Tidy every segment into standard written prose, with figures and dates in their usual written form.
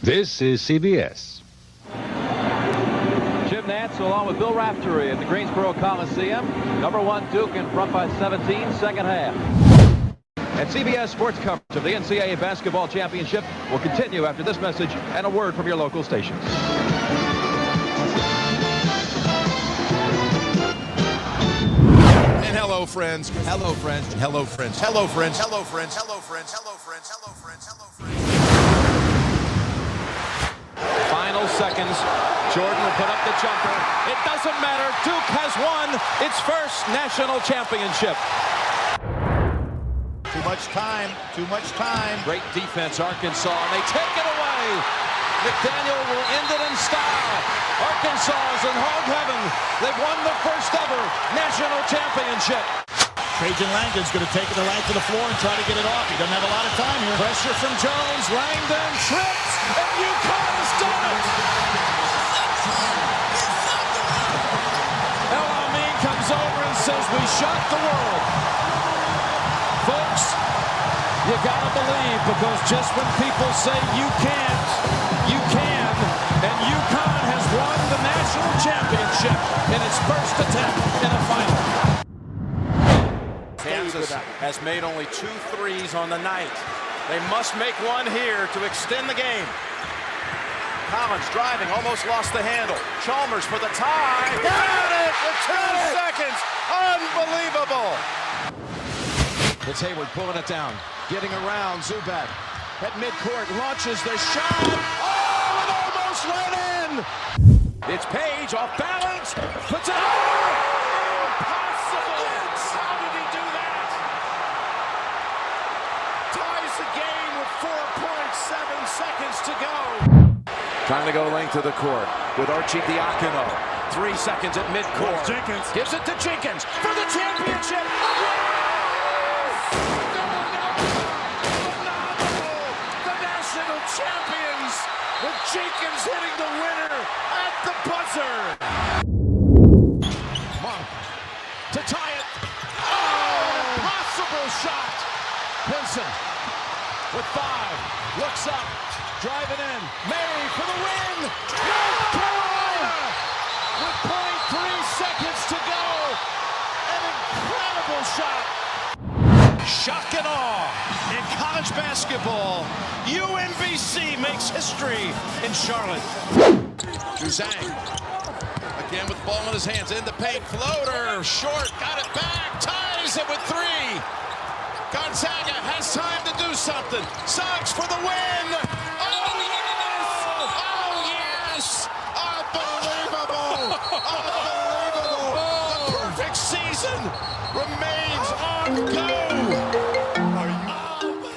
This is CBS. Jim Nantz along with Bill Raftery at the Greensboro Coliseum. Number 1 Duke in front by 17, second half. And CBS sports coverage of the NCAA basketball championship will continue after this message and a word from your local stations. And hello, friends. Hello, friends. Hello, friends. Hello, friends. Hello, friends. Hello, friends. Hello, friends. Hello, friends. Hello, friends. Final seconds. Jordan will put up the jumper. It doesn't matter. Duke has won its first national championship. Too much time. Too much time. Great defense, Arkansas, and they take it away. McDaniel will end it in style. Arkansas is in hog heaven. They've won the first ever national championship. Trajan Langdon's going to take it to the right to the floor and try to get it off. He doesn't have a lot of time here. Pressure from Jones. Langdon trips, and UConn has done it. El Amin comes over and says, "We shocked the world." Folks, you got to believe, because just when people say you can't, you can. And UConn has won the national championship in its first attempt in a final. Kansas has made only 2 threes on the night. They must make one here to extend the game. Collins driving, almost lost the handle. Chalmers for the tie. Got it with 2 seconds. Unbelievable. It's Hayward pulling it down. Getting around. Zubac at midcourt. Launches the shot. Oh, it almost went in. It's Page off balance. Puts it over. Impossible. How did he do that? Ties the game with 4.7 seconds to go. Trying to go length of the court with Archie Diacono. 3 seconds at midcourt. Jenkins Gives it to Jenkins for the championship. The national champions with Jenkins hitting the winner at the buzzer. Monk to tie it. Oh, impossible shot. Pinson with 5, looks up, driving in. Mary for the win. North Carolina with 0.3 seconds to go. An incredible shot. Shock and awe in college basketball. UMBC makes history in Charlotte. Juzang again with the ball in his hands. In the paint. Floater. Short. Got it back. Ties it with 3. Gonzaga has time to do something. Suggs for the win. Oh, yes! Oh, yes! Unbelievable! Unbelievable! The perfect season remains on go.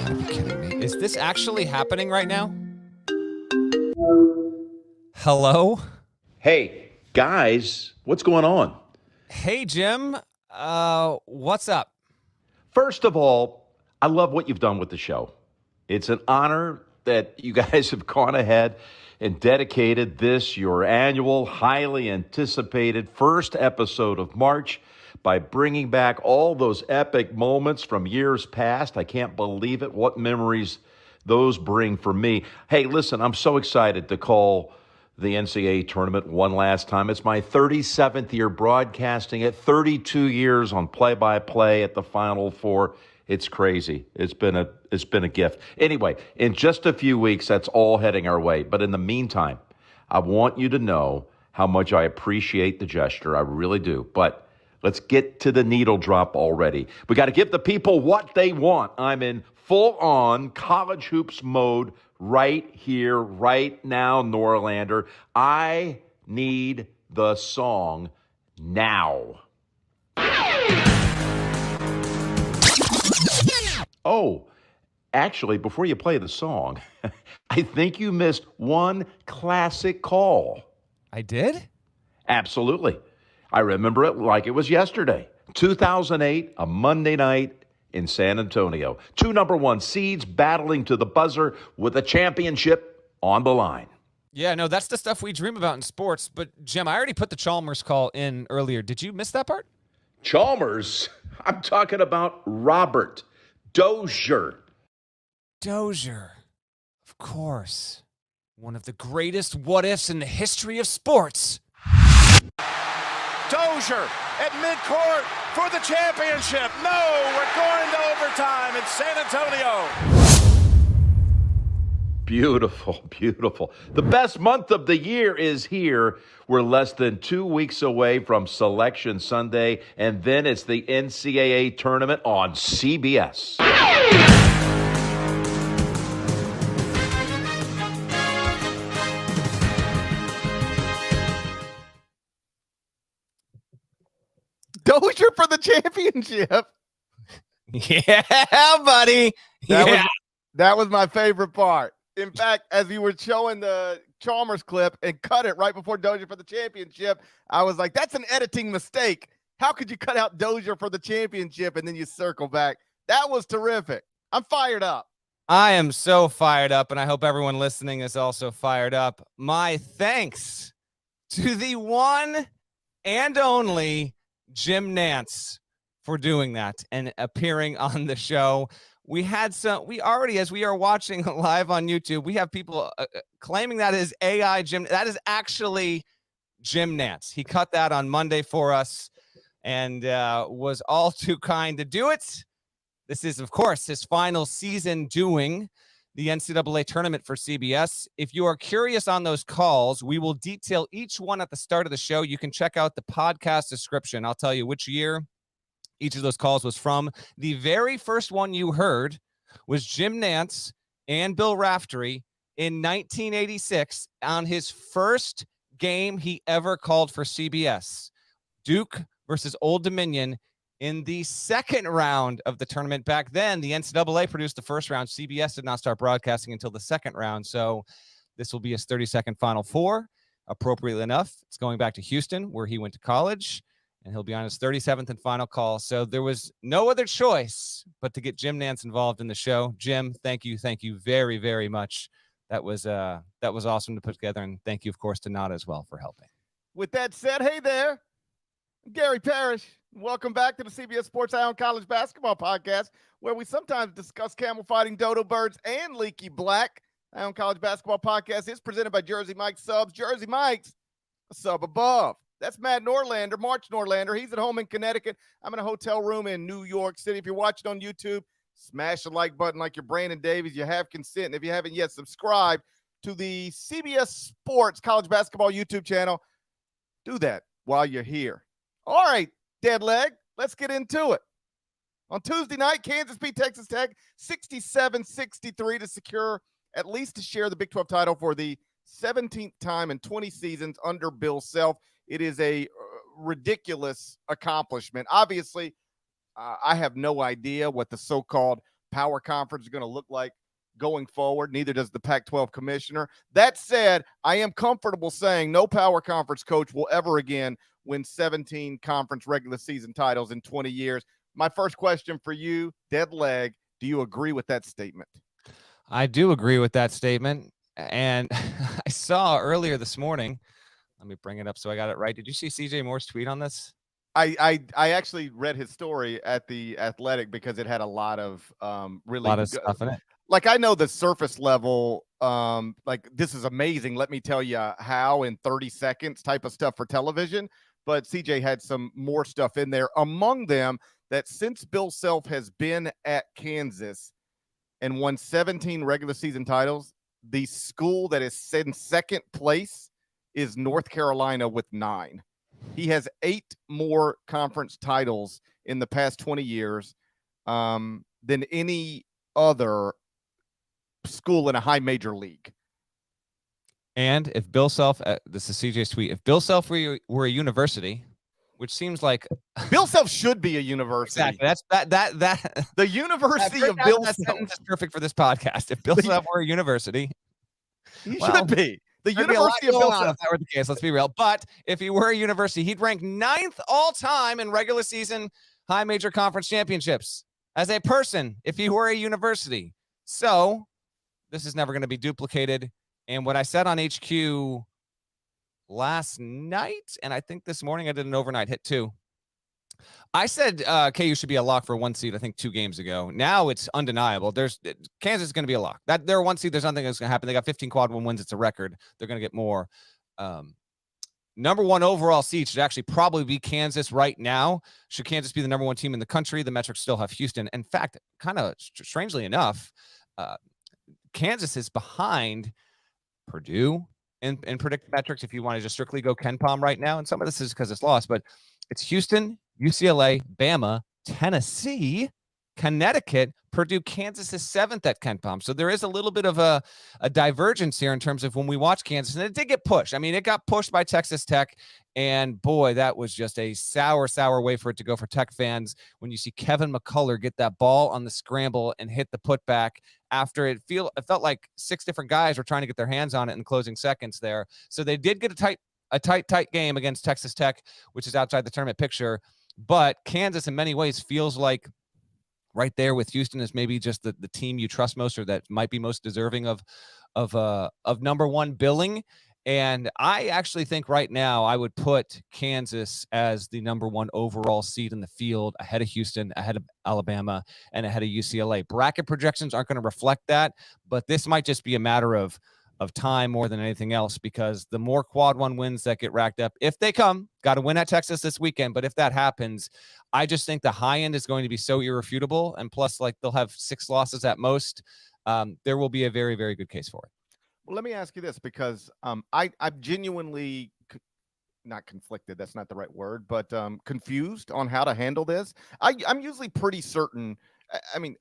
Are you kidding me? Is this actually happening right now? Hello? Hey, guys, what's going on? Hey, Jim. What's up? First of all, I love what you've done with the show. It's an honor that you guys have gone ahead and dedicated this, your annual, highly anticipated first episode of March, by bringing back all those epic moments from years past. I can't believe it, what memories those bring for me. Hey, listen, I'm so excited to call the NCAA tournament one last time. It's my 37th year broadcasting it, 32 years on play-by-play at the Final Four. It's crazy. It's been a gift. Anyway, in just a few weeks, that's all heading our way. But in the meantime, I want you to know how much I appreciate the gesture. I really do. But let's get to the needle drop already. We got to give the people what they want. I'm in full-on college hoops mode right here, right now, Norlander. I need the song now. Oh, actually, before you play the song, I think you missed one classic call. I did? Absolutely. I remember it like it was yesterday. 2008, a Monday night in San Antonio. 2 number 1 seeds battling to the buzzer with a championship on the line. Yeah, no, that's the stuff we dream about in sports. But, Jim, I already put the Chalmers call in earlier. Did you miss that part? Chalmers? I'm talking about Robert Dozier. Dozier. Of course. one of the greatest what-ifs in the history of sports. Dozier at midcourt for the championship. No, we're going to overtime in San Antonio. Beautiful, beautiful. The best month of the year is here. We're less than 2 weeks away from Selection Sunday, and then it's the NCAA tournament on CBS. Dozier for the championship. Yeah, buddy. That was my favorite part. In fact, as you were showing the Chalmers clip and cut it right before Dozier for the championship, I was like, that's an editing mistake. How could you cut out Dozier for the championship and then you circle back? That was terrific. I'm fired up. I am so fired up, and I hope everyone listening is also fired up. My thanks to the one and only Jim Nantz for doing that and appearing on the show. We already, as we are watching live on YouTube, we have people claiming that is AI Jim. That is actually Jim Nantz. He cut that on Monday for us and was all too kind to do it. This is, of course, his final season doing the NCAA tournament for CBS. If you are curious on those calls, we will detail each one at the start of the show. You can check out the podcast description. I'll tell you which year each of those calls was from. The very first one you heard was Jim Nantz and Bill Raftery in 1986 on his first game he ever called for CBS. Duke versus Old Dominion in the second round of the tournament. Back then, the NCAA produced the first round. CBS did not start broadcasting until the second round. So this will be his 32nd Final Four. Appropriately enough, it's going back to Houston, where he went to college, and he'll be on his 37th and final call. So there was no other choice but to get Jim Nantz involved in the show. Jim, thank you very, very much. That was awesome to put together, and thank you, of course, to Nada as well for helping. With that said, hey there, I'm Gary Parrish. Welcome back to the CBS Sports Eye on College Basketball Podcast, where we sometimes discuss camel fighting, dodo birds, and leaky black. Eye on College Basketball Podcast is presented by Jersey Mike's Subs. Jersey Mike's, a sub above. That's Matt Norlander, March Norlander. He's at home in Connecticut. I'm in a hotel room in New York City. If you're watching on YouTube, smash the like button like you're Brandon Davies. You have consent. And if you haven't yet, subscribe to the CBS Sports College Basketball YouTube channel. Do that while you're here. All right, dead leg, let's get into it. On Tuesday night, Kansas beat Texas Tech 67-63 to secure at least to share the Big 12 title for the 17th time in 20 seasons under Bill Self. It is a ridiculous accomplishment. Obviously, I have no idea what the so-called power conference is going to look like going forward. Neither does the Pac-12 commissioner. That said, I am comfortable saying no power conference coach will ever again win 17 conference regular season titles in 20 years. My first question for you, dead leg, do you agree with that statement? I do agree with that statement. And I saw earlier this morning, let me bring it up so I got it right. Did you see CJ Moore's tweet on this? I actually read his story at the Athletic because it had a lot of really stuff in it. Like, I know the surface level, like, this is amazing. Let me tell you how in 30 seconds type of stuff for television. But CJ had some more stuff in there. Among them, that since Bill Self has been at Kansas and won 17 regular season titles, the school that is in second place is North Carolina with 9. He has 8 more conference titles in the past 20 years than any other school in a high major league. And if Bill Self, this is CJ's tweet, if Bill Self were a university, which seems like Bill Self should be a university. Exactly. That's the University of Bill Self is perfect for this podcast. If Bill Self were a university, he should be. The University of Bill Self. If that were the case, let's be real. But if he were a university, he'd rank 9th all time in regular season high major conference championships as a person if he were a university. So this is never going to be duplicated. And what I said on HQ last night, and I think this morning I did an overnight hit too. I said KU should be a lock for 1 seed, I think 2 games ago. Now it's undeniable. Kansas is going to be a lock. That they're 1 seed. There's nothing that's going to happen. They got 15 quad 1 wins. It's a record. They're going to get more. Number 1 overall seed should actually probably be Kansas right now. Should Kansas be the number 1 team in the country? The metrics still have Houston. In fact, kind of strangely enough, Kansas is behind Purdue in predicted metrics if you want to just strictly go KenPom right now. And some of this is because it's lost, but it's Houston, UCLA, Bama, Tennessee, Connecticut, Purdue, Kansas is 7th at KenPom. So there is a little bit of a divergence here in terms of when we watch Kansas. And it did get pushed. I mean, it got pushed by Texas Tech. And boy, that was just a sour way for it to go for Tech fans when you see Kevin McCullough get that ball on the scramble and hit the putback after it felt like 6 different guys were trying to get their hands on it in closing seconds there. So they did get a tight game against Texas Tech, which is outside the tournament picture. But Kansas in many ways feels like right there with Houston is maybe just the team you trust most, or that might be most deserving of number 1 billing. And I actually think right now I would put Kansas as the number 1 overall seed in the field, ahead of Houston, ahead of Alabama, and ahead of UCLA. Bracket projections aren't going to reflect that, but this might just be a matter of time more than anything else, because the more quad 1 wins that get racked up, if they come, got to win at Texas this weekend. But if that happens, I just think the high end is going to be so irrefutable. And plus, like, they'll have 6 losses at most. There will be a very, very good case for it. Well, let me ask you this, because I'm genuinely not conflicted. That's not the right word, but confused on how to handle this. I'm usually pretty certain. I mean,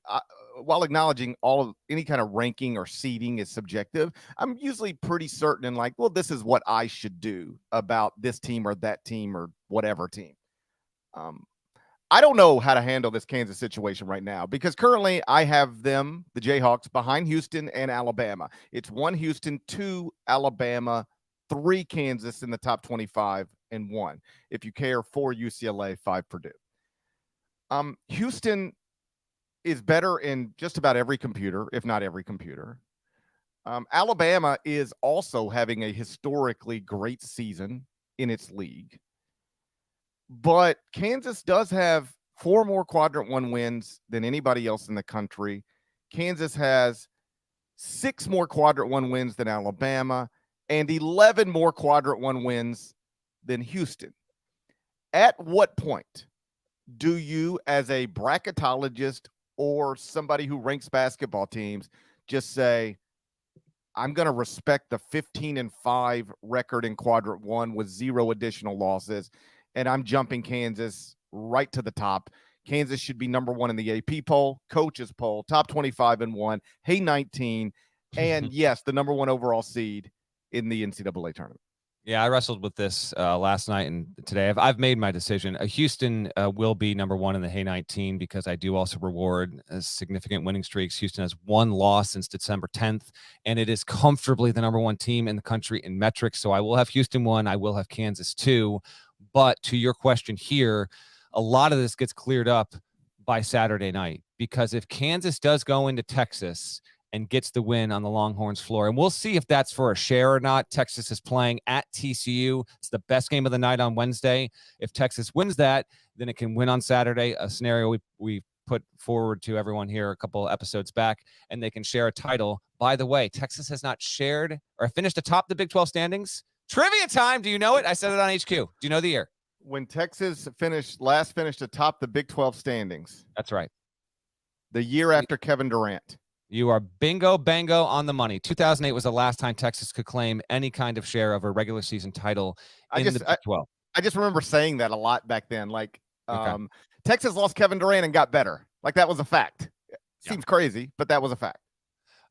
while acknowledging any kind of ranking or seeding is subjective, I'm usually pretty certain and like, well, this is what I should do about this team or that team or whatever team. I don't know how to handle this Kansas situation right now, because currently I have them, the Jayhawks, behind Houston and Alabama. It's 1 Houston, 2 Alabama, 3 Kansas in the top 25, and 1, if you care, 4 UCLA, 5 Purdue. Houston is better in just about every computer, if not every computer. Alabama is also having a historically great season in its league. But Kansas does have 4 more quadrant 1 wins than anybody else in the country. Kansas has 6 more quadrant 1 wins than Alabama and 11 more quadrant 1 wins than Houston. At what point do you, as a bracketologist or somebody who ranks basketball teams, just say, I'm going to respect the 15-5 record in quadrant 1 with 0 additional losses, and I'm jumping Kansas right to the top? Kansas should be number 1 in the AP poll, coaches poll, top 25 and 1, hey 19, and yes, the number 1 overall seed in the NCAA tournament. Yeah, I wrestled with this last night and today. I've made my decision. Houston will be number 1 in the Hey 19, because I do also reward significant winning streaks. Houston has 1 loss since December 10th, and it is comfortably the number 1 team in the country in metrics. So I will have Houston 1. I will have Kansas 2. But to your question here, a lot of this gets cleared up by Saturday night, because if Kansas does go into Texas and gets the win on the Longhorns floor, and we'll see if that's for a share or not. Texas is playing at TCU. It's the best game of the night on Wednesday. If Texas wins that, then it can win on Saturday, a scenario we put forward to everyone here a couple episodes back, and they can share a title. By the way, Texas has not shared or finished atop the Big 12 standings. Trivia time. Do you know it? I said it on HQ. Do you know the year? When Texas last finished atop the Big 12 standings. That's right. The year after Kevin Durant. You are bingo, bango on the money. 2008 was the last time Texas could claim any kind of share of a regular season title in the Big 12. I just remember saying that a lot back then. Like, Texas lost Kevin Durant and got better. Like, that was a fact. Seems crazy, but that was a fact.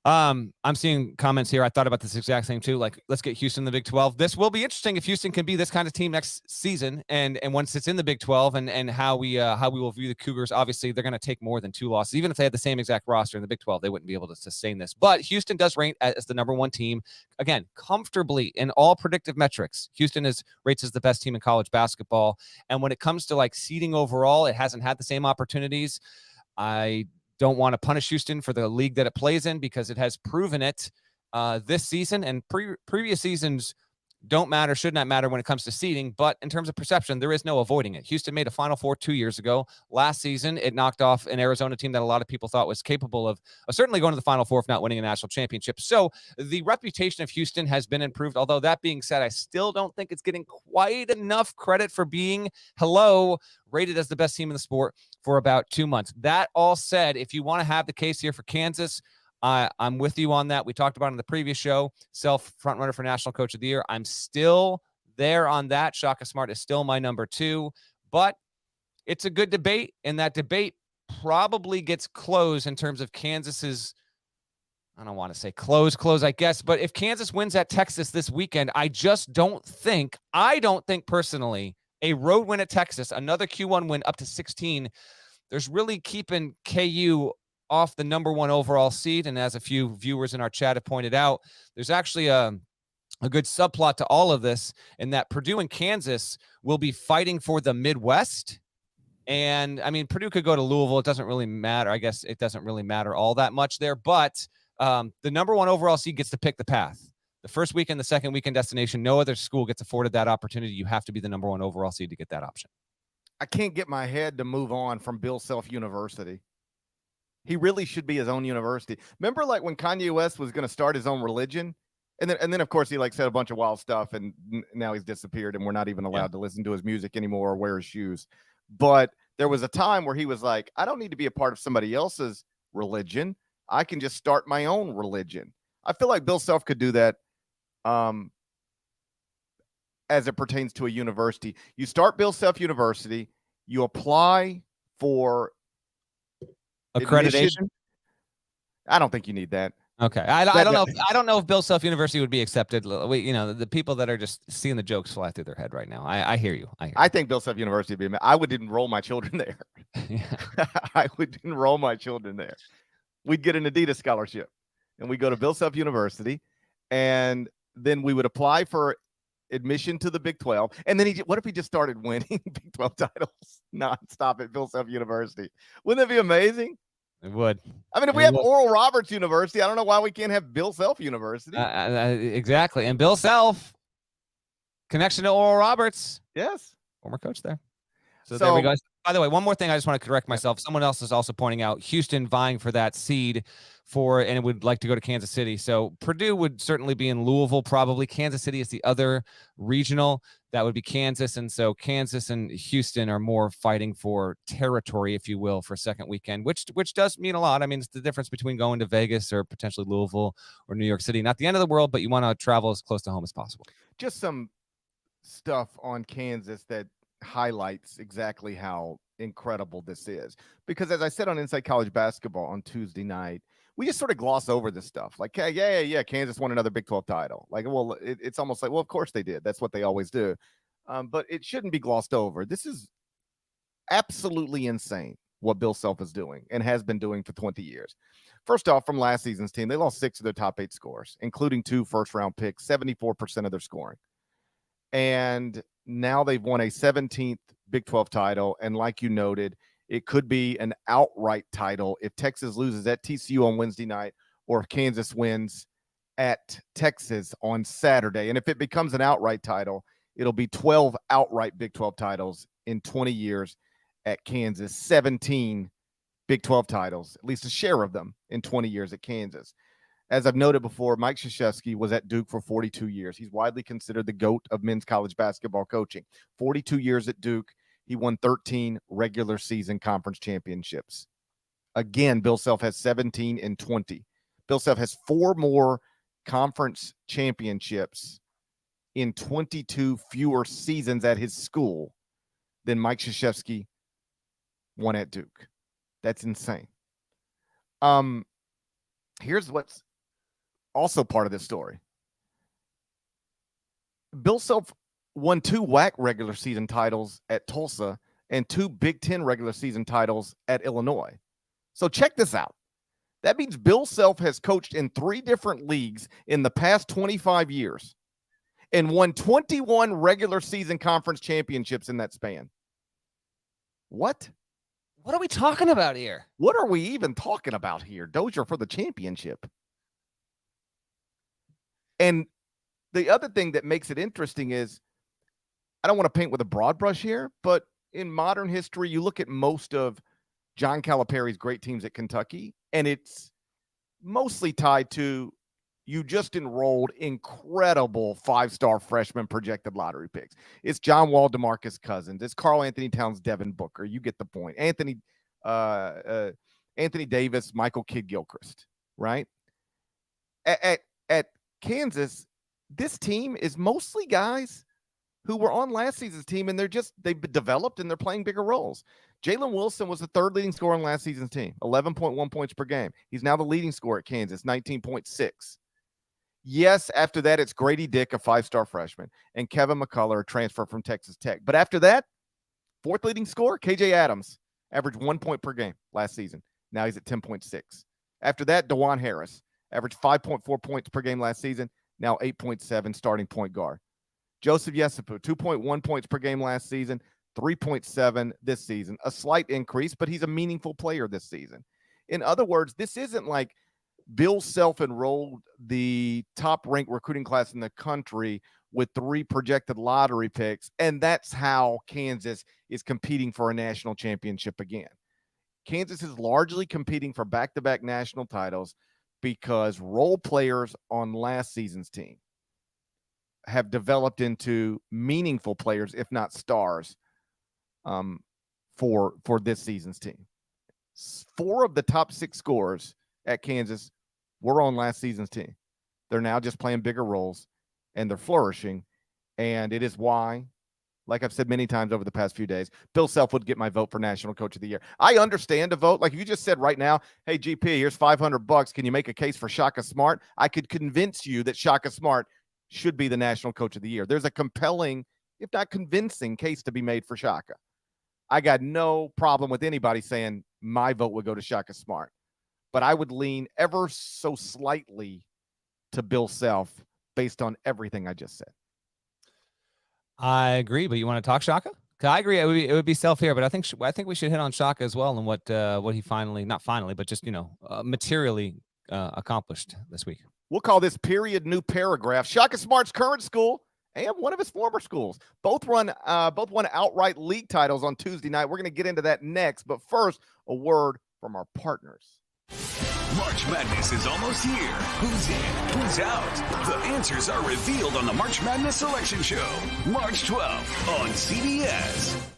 I'm seeing comments here. I thought about this exact same too. Like, let's get Houston in the Big 12. This will be interesting if Houston can be this kind of team next season, and once it's in the Big 12, and how we will view the Cougars. Obviously, they're going to take more than 2 losses. Even if they had the same exact roster in the Big 12, they wouldn't be able to sustain this. But Houston does rank as the number 1 team, again, comfortably in all predictive metrics. Houston rates as the best team in college basketball, and when it comes to like seeding overall, it hasn't had the same opportunities. I don't want to punish Houston for the league that it plays in, because it has proven it this season and previous seasons don't matter, should not matter when it comes to seeding. But in terms of perception, there is no avoiding it. Houston made a Final Four 2 years ago. Last season, it knocked off an Arizona team that a lot of people thought was capable of certainly going to the Final Four, if not winning a national championship. So the reputation of Houston has been improved. Although that being said, I still don't think it's getting quite enough credit for being, rated as the best team in the sport for about 2 months. That all said, if you want to have the case here for Kansas, I'm with you on that. We talked about it in the previous show, self front runner for National Coach of the Year. I'm still there on that. Shaka Smart is still my number 2, but it's a good debate, and that debate probably gets closed in terms of Kansas's, I don't want to say close, I guess, but if Kansas wins at Texas this weekend, I don't think personally, a road win at Texas, another Q1 win up to 16, there's really keeping KU off the number 1 overall seed. And as a few viewers in our chat have pointed out, there's actually a good subplot to all of this, in that Purdue and Kansas will be fighting for the Midwest. And I mean, Purdue could go to Louisville. It doesn't really matter. I guess it doesn't really matter all that much there, but the number 1 overall seed gets to pick the path. The first weekend, the second weekend destination, no other school gets afforded that opportunity. You have to be the number 1 overall seed to get that option. I can't get my head to move on from Bill Self University. He really should be his own university. Remember, like when Kanye West was going to start his own religion, and then of course he said a bunch of wild stuff, and now he's disappeared, and we're not even allowed to listen to his music anymore or wear his shoes. But there was a time where he was like, I don't need to be a part of somebody else's religion. I can just start my own religion. I feel like Bill Self could do that as it pertains to a university. You start Bill Self University, you apply for accreditation. I don't think you need that. Okay. I don't know. I don't know if Bill Self University would be accepted. The people that are just seeing the jokes fly through their head right now. I hear you. I think Bill Self University would be. I would enroll my children there. I would enroll my children there. We'd get an Adidas scholarship, and we go to Bill Self University, and then we would apply for admission to the Big 12. And then what if he just started winning Big 12 titles nonstop at Bill Self University? Wouldn't that be amazing? It would. I mean, if we have Oral Roberts University, I don't know why we can't have Bill Self University. Exactly. And Bill Self, connection to Oral Roberts. Yes. Former coach there. So there we go. By the way, one more thing I just want to correct myself. Someone else is also pointing out Houston vying for that seed and it would like to go to Kansas City. So Purdue would certainly be in Louisville, probably. Kansas City is the other regional. That would be Kansas. And so Kansas and Houston are more fighting for territory, if you will, for second weekend, which does mean a lot. I mean, it's the difference between going to Vegas or potentially Louisville or New York City. Not the end of the world, but you want to travel as close to home as possible. Just some stuff on Kansas that highlights exactly how incredible this is. Because as I said on Inside College Basketball on Tuesday night, we just sort of gloss over this stuff. Like, yeah, Kansas won another Big 12 title. Like, well, it's almost like, well, of course they did. That's what they always do. But it shouldn't be glossed over. This is absolutely insane what Bill Self is doing and has been doing for 20 years. First off, from last season's team, they lost 6 of their top 8 scores, including 2 first-round picks, 74% of their scoring. And now they've won a 17th Big 12 title. And like you noted, it could be an outright title if Texas loses at TCU on Wednesday night or if Kansas wins at Texas on Saturday. And if it becomes an outright title, it'll be 12 outright Big 12 titles in 20 years at Kansas, 17 Big 12 titles, at least a share of them in 20 years at Kansas. As I've noted before, Mike Krzyzewski was at Duke for 42 years. He's widely considered the GOAT of men's college basketball coaching. 42 years at Duke. He won 13 regular season conference championships. Again, Bill Self has 17 and 20. Bill Self has 4 more conference championships in 22 fewer seasons at his school than Mike Krzyzewski won at Duke. That's insane. Here's what's also part of this story. Bill Self won 2 WAC regular season titles at Tulsa and 2 Big Ten regular season titles at Illinois. So check this out. That means Bill Self has coached in 3 different leagues in the past 25 years and won 21 regular season conference championships in that span. What? What are we talking about here? What are we even talking about here? Dozier for the championship. And The other thing that makes it interesting is, I don't want to paint with a broad brush here, but in modern history, you look at most of John Calipari's great teams at Kentucky, and it's mostly tied to you just enrolled incredible 5-star freshman projected lottery picks. It's John Wall, DeMarcus Cousins. It's Karl Anthony Towns, Devin Booker. You get the point. Anthony Davis, Michael Kidd-Gilchrist, right? At Kansas, this team is mostly guys who were on last season's team, and they've developed and they're playing bigger roles. Jalen Wilson was the third leading scorer on last season's team, 11.1 points per game. He's now the leading scorer at Kansas, 19.6. Yes, after that, it's Grady Dick, a 5-star freshman, and Kevin McCullough, a transfer from Texas Tech. But after that, fourth leading scorer, KJ Adams, averaged 1 point per game last season. Now he's at 10.6. After that, DeJuan Harris, averaged 5.4 points per game last season, now 8.7, starting point guard. Joseph Yesufu, 2.1 points per game last season, 3.7 this season. A slight increase, but he's a meaningful player this season. In other words, this isn't like Bill self-enrolled the top-ranked recruiting class in the country with 3 projected lottery picks, and that's how Kansas is competing for a national championship again. Kansas is largely competing for back-to-back national titles because role players on last season's team have developed into meaningful players, if not stars, for this season's team. 4 of the top 6 scorers at Kansas were on last season's team. They're now just playing bigger roles, and they're flourishing, and it is why, like I've said many times over the past few days, Bill Self would get my vote for National Coach of the Year. I understand a vote. Like if you just said right now, hey, GP, here's $500. Can you make a case for Shaka Smart? I could convince you that Shaka Smart should be the National Coach of the Year. There's a compelling, if not convincing, case to be made for Shaka. I got no problem with anybody saying my vote would go to Shaka Smart, but I would lean ever so slightly to Bill Self based on everything I just said. I agree, but you want to talk Shaka? I agree. It would be Self here, but I think we should hit on Shaka as well and what he finally, not finally, but just materially accomplished this week. We'll call this period new paragraph. Shaka Smart's current school and one of his former schools both won outright league titles on Tuesday night. We're going to get into that next, but first, a word from our partners. March Madness is almost here. Who's in? Who's out? The answers are revealed on the March Madness Selection Show, March 12th on CBS.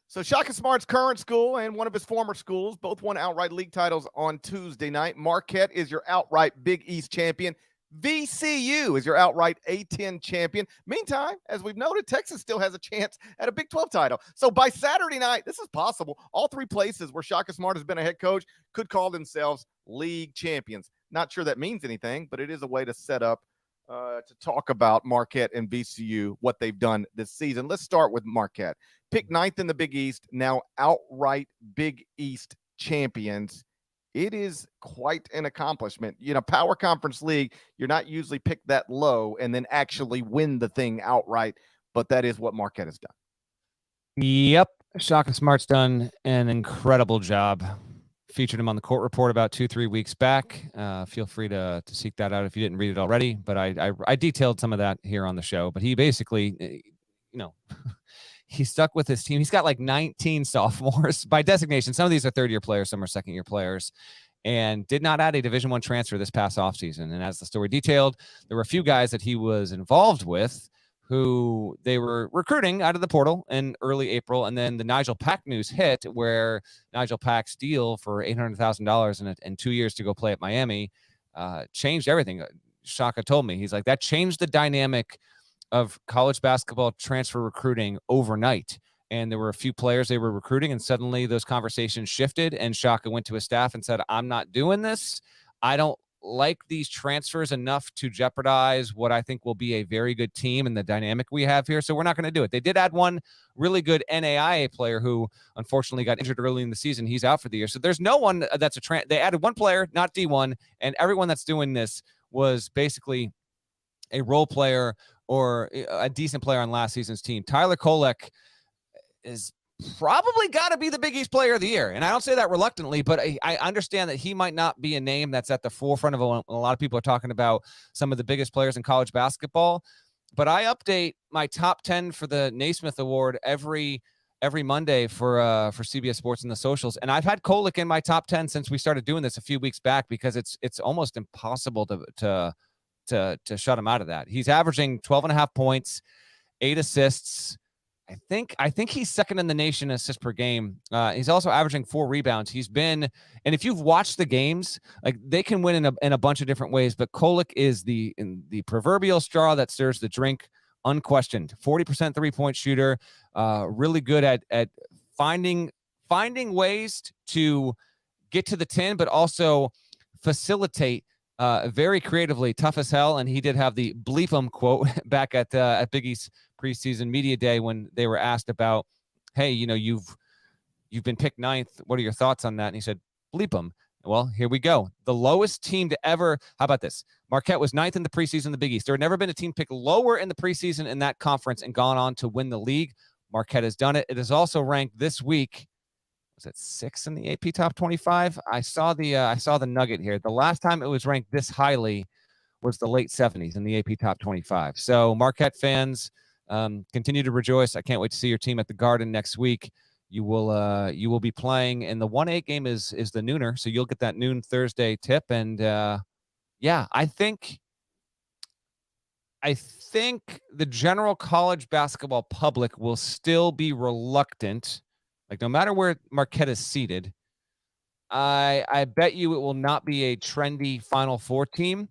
So Shaka Smart's current school and one of his former schools both won outright league titles on Tuesday night. Marquette is your outright Big East champion. VCU is your outright A-10 champion. Meantime, as we've noted, Texas still has a chance at a Big 12 title. So by Saturday night, this is possible. All 3 places where Shaka Smart has been a head coach could call themselves league champions. Not sure that means anything, but it is a way to set up to talk about Marquette and VCU, what they've done this season. Let's start with Marquette. Picked 9th in the Big East, now outright Big East champions. It is quite an accomplishment. Power Conference League, you're not usually picked that low and then actually win the thing outright, but that is what Marquette has done. Yep. Shaka Smart's done an incredible job. Featured him on the Court Report about 2-3 weeks back. Feel free to seek that out if you didn't read it already, but I detailed some of that here on the show. But he basically, he stuck with his team. He's got like 19 sophomores by designation. Some of these are third-year players, some are second-year players, and did not add a Division I transfer this past offseason. And as the story detailed, there were a few guys that he was involved with who they were recruiting out of the portal in early April. And then the Nigel Pack news hit, where Nigel Pack's deal for $800,000 in 2 years to go play at Miami changed everything. Shaka told me, he's like, that changed the dynamic of college basketball transfer recruiting overnight. And there were a few players they were recruiting, and suddenly those conversations shifted, and Shaka went to his staff and said, I'm not doing this. I don't like these transfers enough to jeopardize what I think will be a very good team and the dynamic we have here. So we're not going to do it. They did add one really good NAIA player who unfortunately got injured early in the season. He's out for the year. So there's no one that's they added one player, not D1, and everyone that's doing this was basically a role player or a decent player on last season's team. Tyler Kolek is probably got to be the Big East Player of the Year. And I don't say that reluctantly, but I understand that he might not be a name that's at the forefront of a lot of people are talking about some of the biggest players in college basketball. But I update my top 10 for the Naismith Award every Monday for CBS Sports and the socials. And I've had Kolek in my top 10 since we started doing this a few weeks back because it's almost impossible to shut him out of that. He's averaging 12.5 points, 8 assists. I think he's second in the nation in assists per game. He's also averaging 4 rebounds. He's been, and if you've watched the games, like they can win in a bunch of different ways, but Kolek is the proverbial straw that stirs the drink, unquestioned. 40% 3-point shooter, really good at finding ways to get to the 10, but also facilitate very creatively, tough as hell. And he did have the bleep 'em quote back at Big East preseason media day when they were asked about, hey, you've been picked 9th. What are your thoughts on that? And he said, bleep 'em. Well, here we go. The lowest team to ever, how about this? Marquette was 9th in the preseason in the Big East. There had never been a team picked lower in the preseason in that conference and gone on to win the league. Marquette has done it. It is also ranked this week. Was it 6th in the AP top 25? I saw the nugget here. The last time it was ranked this highly was the late 70s in the AP top 25. So Marquette fans, continue to rejoice. I can't wait to see your team at the Garden next week. You will be playing, and the 1-8 game is the nooner, so you'll get that noon Thursday tip. And I think the general college basketball public will still be reluctant, like no matter where Marquette is seated. I bet you it will not be a trendy Final Four team.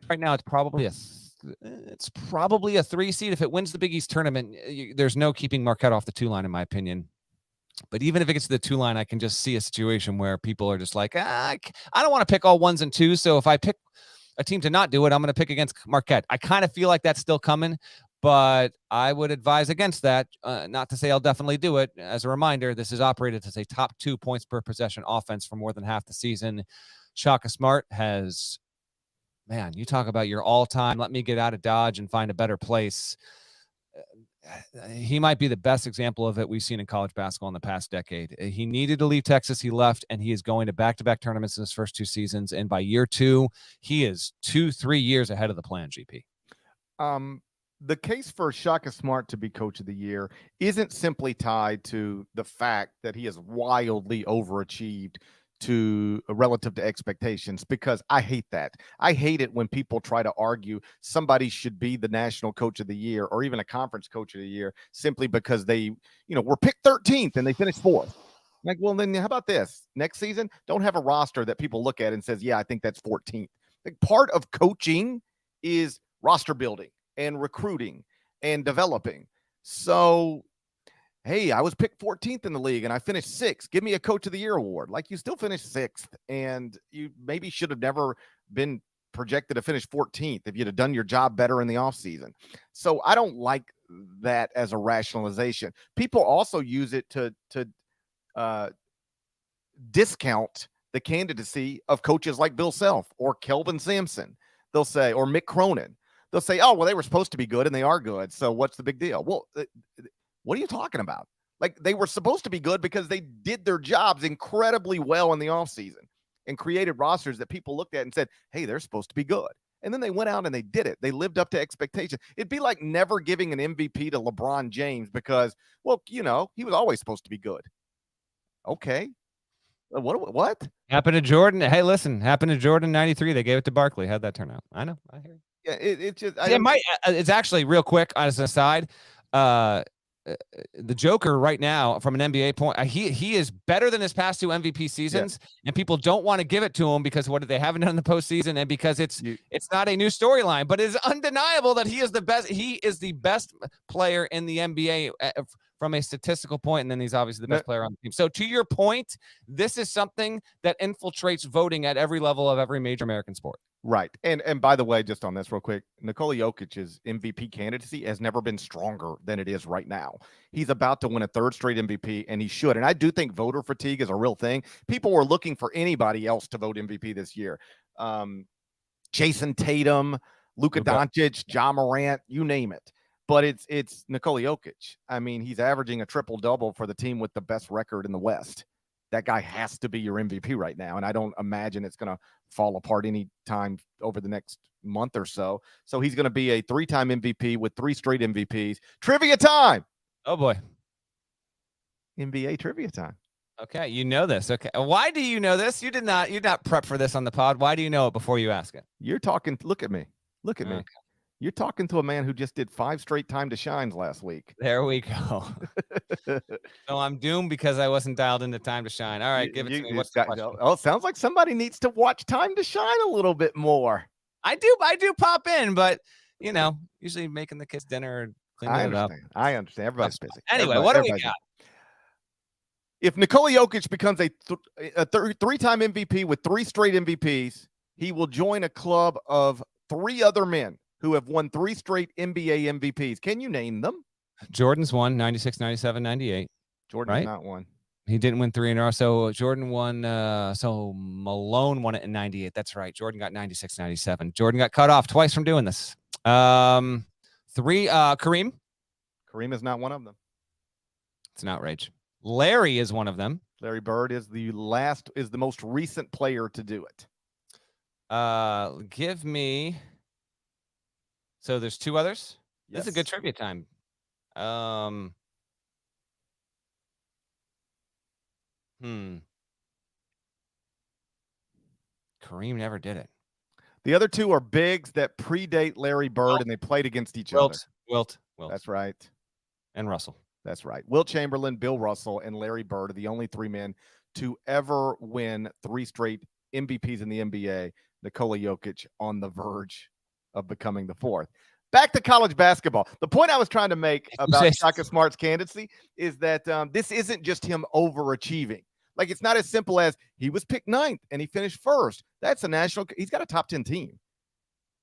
Right now, it's probably a 3 seed. If it wins the Big East tournament, there's no keeping Marquette off the 2 line, in my opinion. But even if it gets to the 2 line, I can just see a situation where people are just like, I don't want to pick all 1s and 2s. So if I pick a team to not do it, I'm going to pick against Marquette. I kind of feel like that's still coming, but I would advise against that. Not to say I'll definitely do it. As a reminder, this is operated as a top 2 points per possession offense for more than half the season. Shaka Smart has, man, you talk about your all-time, let me get out of Dodge and find a better place. He might be the best example of it we've seen in college basketball in the past decade. He needed to leave Texas. He left, and he is going to back-to-back tournaments in his first 2 seasons. And by year 2, he is 2-3 years ahead of the plan, GP. The case for Shaka Smart to be Coach of the Year isn't simply tied to the fact that he has wildly overachieved relative to expectations, because I hate that. I hate it when people try to argue somebody should be the national coach of the year or even a conference coach of the year simply because they, were picked 13th and they finished 4th. Like, well, then how about this? Next season, don't have a roster that people look at and says, yeah, I think that's 14th. Like, part of coaching is roster building and recruiting and developing. So, hey, I was picked 14th in the league and I finished 6th. Give me a Coach of the Year award. Like, you still finished 6th, and you maybe should have never been projected to finish 14th if you'd have done your job better in the offseason. So I don't like that as a rationalization. People also use it to discount the candidacy of coaches like Bill Self or Kelvin Sampson. They'll say, or Mick Cronin. They'll say, oh, well, they were supposed to be good and they are good, so what's the big deal? Well, what are you talking about? Like, they were supposed to be good because they did their jobs incredibly well in the offseason and created rosters that people looked at and said, hey, they're supposed to be good. And then they went out and they did it. They lived up to expectations. It'd be like never giving an MVP to LeBron James because, well, he was always supposed to be good. Okay. What? Happened to Jordan. Hey, listen, happened to Jordan 93. They gave it to Barkley. How'd that turn out? I know. I hear you. Yeah, it's just. It's actually real quick as an aside. The Joker right now, from an NBA point, he is better than his past 2 MVP seasons, and people don't want to give it to him because what they haven't done in the postseason, and because it's not a new storyline, but it's undeniable that he is the best. He is the best player in the NBA from a statistical point, and then he's obviously the best player on the team. So to your point, this is something that infiltrates voting at every level of every major American sport. Right. And by the way, just on this real quick, Nikola Jokic's MVP candidacy has never been stronger than it is right now. He's about to win a 3rd straight MVP, and he should. And I do think voter fatigue is a real thing. People were looking for anybody else to vote MVP this year. Jason Tatum, Luka Doncic, Ja Morant, you name it. but it's Nikola Jokic. I mean, he's averaging a triple-double for the team with the best record in the West. That guy has to be your MVP right now, and I don't imagine it's going to fall apart any time over the next month or so. So he's going to be a 3-time MVP with 3 straight MVPs. Trivia time! Oh, boy. NBA trivia time. Okay, you know this. Okay. Why do you know this? You're not prep for this on the pod. Why do you know it before you ask it? You're talking, look at me. Look at me. You're talking to a man who just did 5 straight time to shines last week. There we go. So I'm doomed because I wasn't dialed into time to shine. All right, give it to me. What's the question? Oh, it sounds like somebody needs to watch time to shine a little bit more. I do pop in, but usually making the kids dinner, cleaning it up. I understand. Everybody's busy. Anyway, what do we got? If Nikola Jokic becomes a 3-time MVP with 3 straight MVPs, he will join a club of 3 other men who have won 3 straight NBA MVPs. Can you name them? Jordan's won 96, 97, 98. Jordan's not one. He didn't win 3 in a row. So Jordan won. So Malone won it in 98. That's right. Jordan got 96, 97. Jordan got cut off twice from doing this. 3. Kareem. Kareem is not one of them. It's an outrage. Larry is one of them. Larry Bird is the most recent player to do it. Give me. So there's 2 others. Yes. This is a good trivia time. Kareem never did it. The other 2 are bigs that predate Larry Bird, and they played against each other. Wilt. That's right. And Russell. That's right. Wilt Chamberlain, Bill Russell, and Larry Bird are the only 3 men to ever win 3 straight MVPs in the NBA. Nikola Jokic on the verge of becoming the 4th. Back to college basketball. The point I was trying to make about Shaka Smart's candidacy is that this isn't just him overachieving. Like, it's not as simple as he was picked 9th and he finished 1st. That's a national. He's got a top 10 team.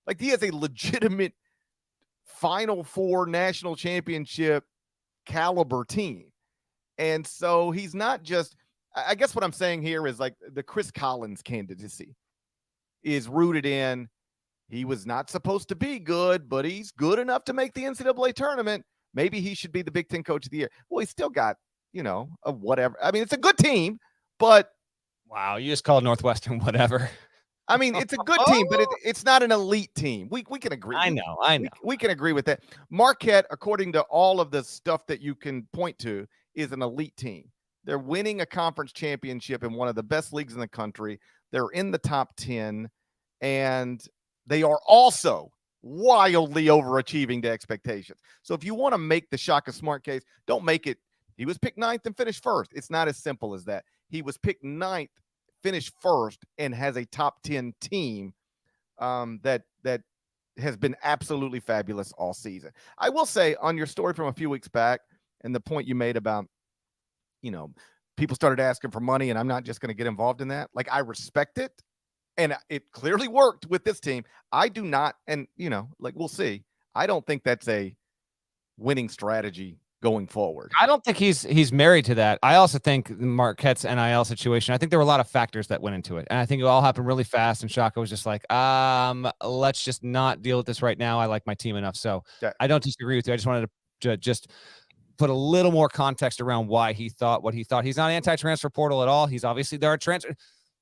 Like, he has a legitimate Final Four national championship caliber team. And so he's not just, I guess what I'm saying here is like the Chris Collins candidacy is rooted in he was not supposed to be good, but he's good enough to make the NCAA tournament. Maybe he should be the Big Ten Coach of the Year. Well, he's still got, a whatever. I mean, it's a good team, but. Wow, you just called Northwestern whatever. I mean, it's a good team, but it's not an elite team. We can agree. I know. We can agree with that. Marquette, according to all of the stuff that you can point to, is an elite team. They're winning a conference championship in one of the best leagues in the country. They're in the top 10, and they are also wildly overachieving to expectations. So if you want to make the Shaka Smart case, don't make it. He was picked 9th and finished 1st. It's not as simple as that. He was picked 9th, finished 1st, and has a top 10 team that has been absolutely fabulous all season. I will say, on your story from a few weeks back and the point you made about, people started asking for money and I'm not just going to get involved in that. Like, I respect it. And it clearly worked with this team. I do not. And, we'll see. I don't think that's a winning strategy going forward. I don't think he's married to that. I also think Marquette's NIL situation, I think there were a lot of factors that went into it. And I think it all happened really fast. And Shaka was just like, let's just not deal with this right now. I like my team enough. So I don't disagree with you. I just wanted to just put a little more context around why he thought what he thought. He's not anti-transfer portal at all. He's obviously there are transfer.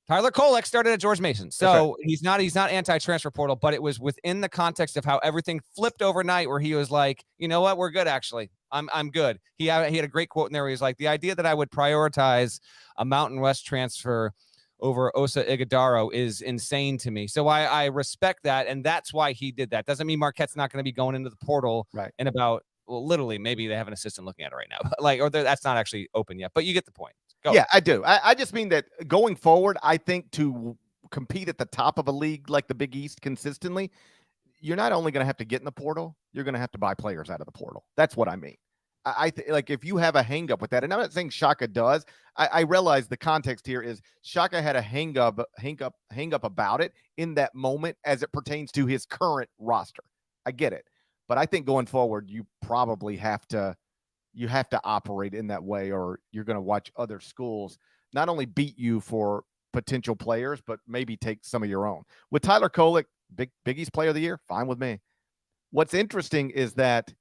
Tyler Kolek started at George Mason. So he's not anti-transfer portal, but it was within the context of how everything flipped overnight where he was like, you know what, we're good, actually. I'm good. He had a great quote in there where he was like, the idea that I would prioritize a Mountain West transfer over Osa Ighodaro is insane to me. So I respect that, and that's why he did that. Doesn't mean Marquette's not going to be going into the portal in about, literally, maybe they have an assistant looking at it right now. That's not actually open yet, but you get the point. Go. Yeah, I do. I just mean that going forward, I think to compete at the top of a league like the Big East consistently, you're not only going to have to get in the portal, you're going to have to buy players out of the portal. That's what I mean. Like if you have a hang up with that, and I'm not saying Shaka does. I realize the context here is Shaka had a hang up about it in that moment as it pertains to his current roster. I get it, but I think going forward, you probably have to operate in that way, or you're going to watch other schools not only beat you for potential players, but maybe take some of your own. With Tyler Kolek, Big East Player of the Year, fine with me. What's interesting is that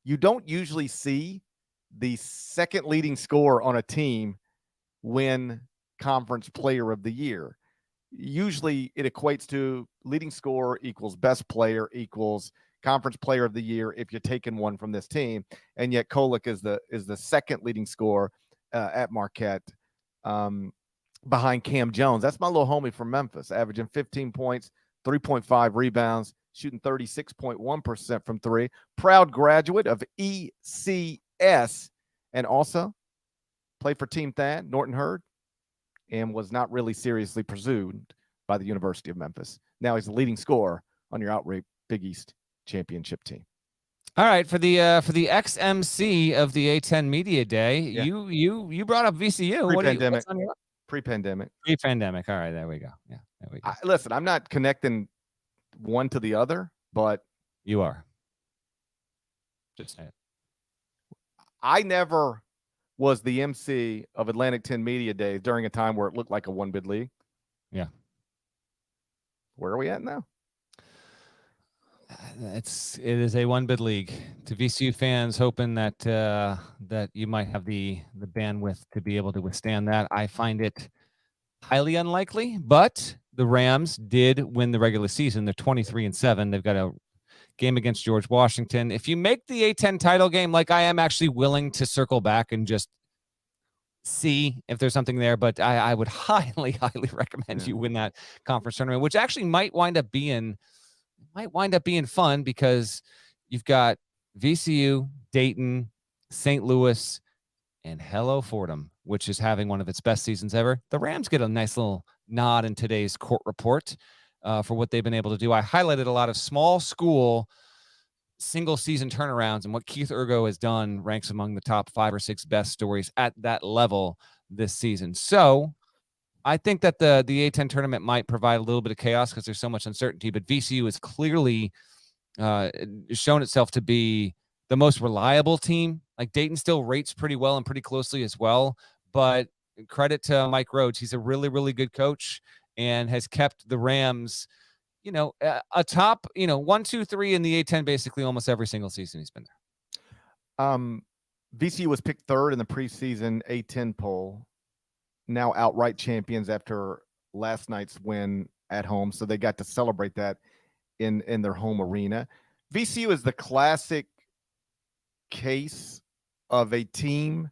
you don't usually see the second leading scorer on a team win Conference Player of the Year. Usually it equates to leading scorer equals best player equals Conference Player of the Year if you're taking one from this team. And yet Kolek is the second leading scorer at Marquette, behind Cam Jones. That's my little homie from Memphis, averaging 15 points, 3.5 rebounds, shooting 36.1% from three. Proud graduate of ECS, and also played for Team Thad, Norton Hurd, and was not really seriously pursued by the University of Memphis. Now he's the leading scorer on your outright Big East championship team. All right, for the XMC of the A10 Media Day, you brought up VCU. Pre-pandemic. What's on your Pre-pandemic. Pre-pandemic. All right, there we go. Yeah, there we go. Listen, I'm not connecting one to the other, but you are. Just say it. I never was the MC of Atlantic 10 Media Days during a time where it looked like a one bid league. Yeah. Where are we at now? It is a one bid league. To VCU fans hoping that that you might have the bandwidth to be able to withstand that. I find it highly unlikely, but the Rams did win the regular season. They're 23-7. They've got a game against George Washington. If you make the A10 title game, like I am actually willing to circle back and just see if there's something there, but I would highly recommend you win that conference tournament, which actually might wind up being fun because you've got VCU, Dayton, St. Louis, and Fordham, which is having one of its best seasons ever. The Rams get a nice little nod in today's court report for what they've been able to do. I highlighted a lot of small school single season turnarounds, and what Keith Ergo has done ranks among the top 5 or 6 best stories at that level this season. So I think that the A10 tournament might provide a little bit of chaos because there's so much uncertainty, but VCU has clearly shown itself to be the most reliable team. Like Dayton still rates pretty well and pretty closely as well, but credit to Mike Rhodes. He's a really, really good coach and has kept the Rams, a top, 1, 2, 3 in the A10 basically almost every single season he's been there. VCU was picked third in the preseason A10 poll. Now outright champions after last night's win at home, so they got to celebrate that in their home arena. VCU is the classic case of a team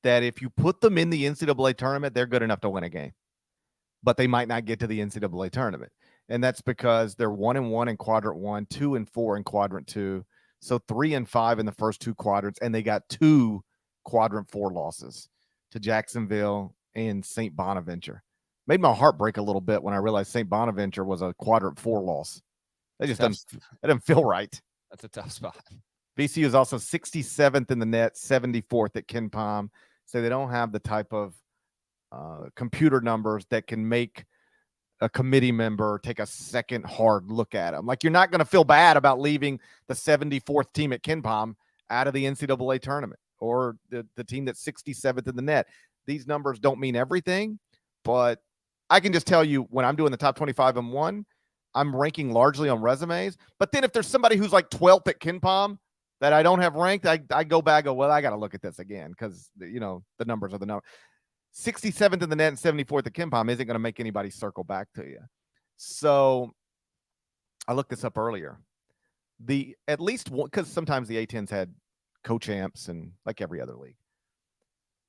that if you put them in the NCAA tournament, they're good enough to win a game, but they might not get to the NCAA tournament. And that's because they're 1-1 in quadrant 1, 2-4 in quadrant 2. So 3-5 in the first 2 quadrants. And they got 2 quadrant 4 losses to Jacksonville and St. Bonaventure. Made my heart break a little bit when I realized St. Bonaventure was a quadrant 4 loss. That just doesn't feel right. That's a tough spot. VCU is also 67th in the net, 74th at Ken Pom. So they don't have the type of computer numbers that can make a committee member take a second hard look at them. Like, you're not going to feel bad about leaving the 74th team at Ken Pom out of the NCAA tournament or the team that's 67th in the net. These numbers don't mean everything, but I can just tell you when I'm doing the top 25 and 1, I'm ranking largely on resumes. But then if there's somebody who's like 12th at Ken Pom that I don't have ranked, I go back and go, well, I got to look at this again because, the numbers are the number. 67th in the net and 74th at Ken Pom isn't going to make anybody circle back to you. So I looked this up earlier. At least one, because sometimes the A10s had co-champs and like every other league.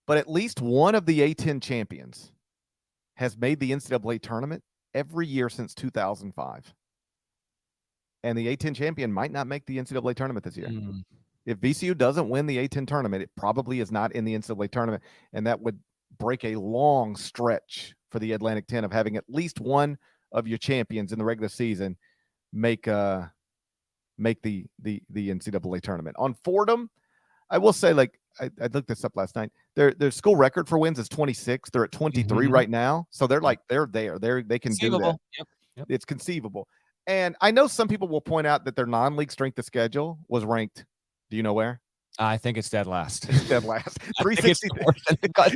But at least one of the A10 champions has made the NCAA tournament every year since 2005. And the A10 champion might not make the NCAA tournament this year. Mm. If VCU doesn't win the A10 tournament, it probably is not in the NCAA tournament. And that would break a long stretch for the Atlantic 10 of having at least one of your champions in the regular season make the NCAA tournament. On Fordham, I will say, like, I looked this up last night. Their school record for wins is 26. They're at 23 right now. So they're there. They can do that. Yep. It's conceivable. And I know some people will point out that their non-league strength of schedule was ranked. Do you know where? I think it's dead last. It's dead last. 363.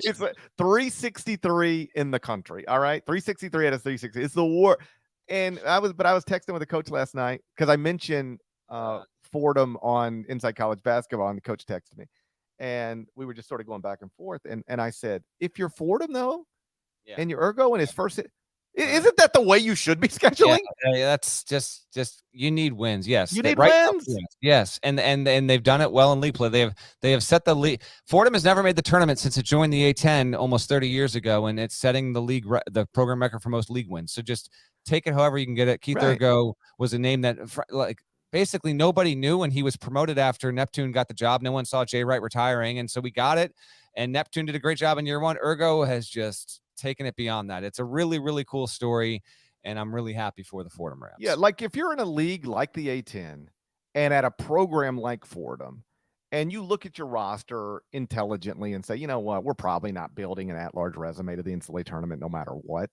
It's 363 in the country. All right. 363 out of 360. It's the war. And I was texting with a coach last night because I mentioned Fordham on Inside College Basketball, and the coach texted me. And we were just sort of going back and forth. And I said, if you're Fordham, though, and you're Ergo in his first isn't that the way you should be scheduling? Yeah, that's just you need wins. Yes. You need wins. Yes. And they've done it well in league play. They have set the league. Fordham has never made the tournament since it joined the A10 almost 30 years ago, and it's setting the program record for most league wins. So just take it however you can get it. Keith Ergo was a name that basically nobody knew when he was promoted after Neptune got the job. No one saw Jay Wright retiring, and so we got it. And Neptune did a great job in year one. Ergo has just taken it beyond that. It's a really, really cool story, and I'm really happy for the Fordham Rams. Yeah, like if you're in a league like the A10 and at a program like Fordham, and you look at your roster intelligently and say, you know what, we're probably not building an at-large resume to the NCAA tournament no matter what.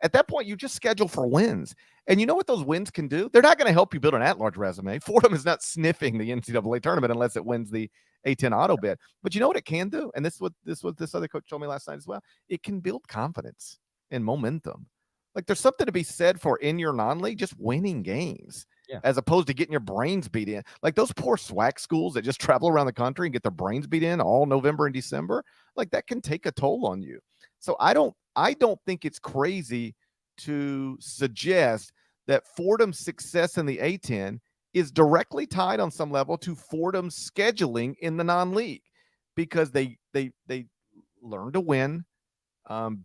At that point, you just schedule for wins. And you know what those wins can do? They're not going to help you build an at-large resume. Fordham is not sniffing the NCAA tournament unless it wins the A10 auto bid. But you know what it can do? And this is what this other coach told me last night as well. It can build confidence and momentum. Like there's something to be said for in your non-league, just winning games as opposed to getting your brains beat in. Like those poor SWAC schools that just travel around the country and get their brains beat in all November and December. Like that can take a toll on you. So I don't think it's crazy to suggest that Fordham's success in the A10 is directly tied on some level to Fordham's scheduling in the non-league, because they learned to win,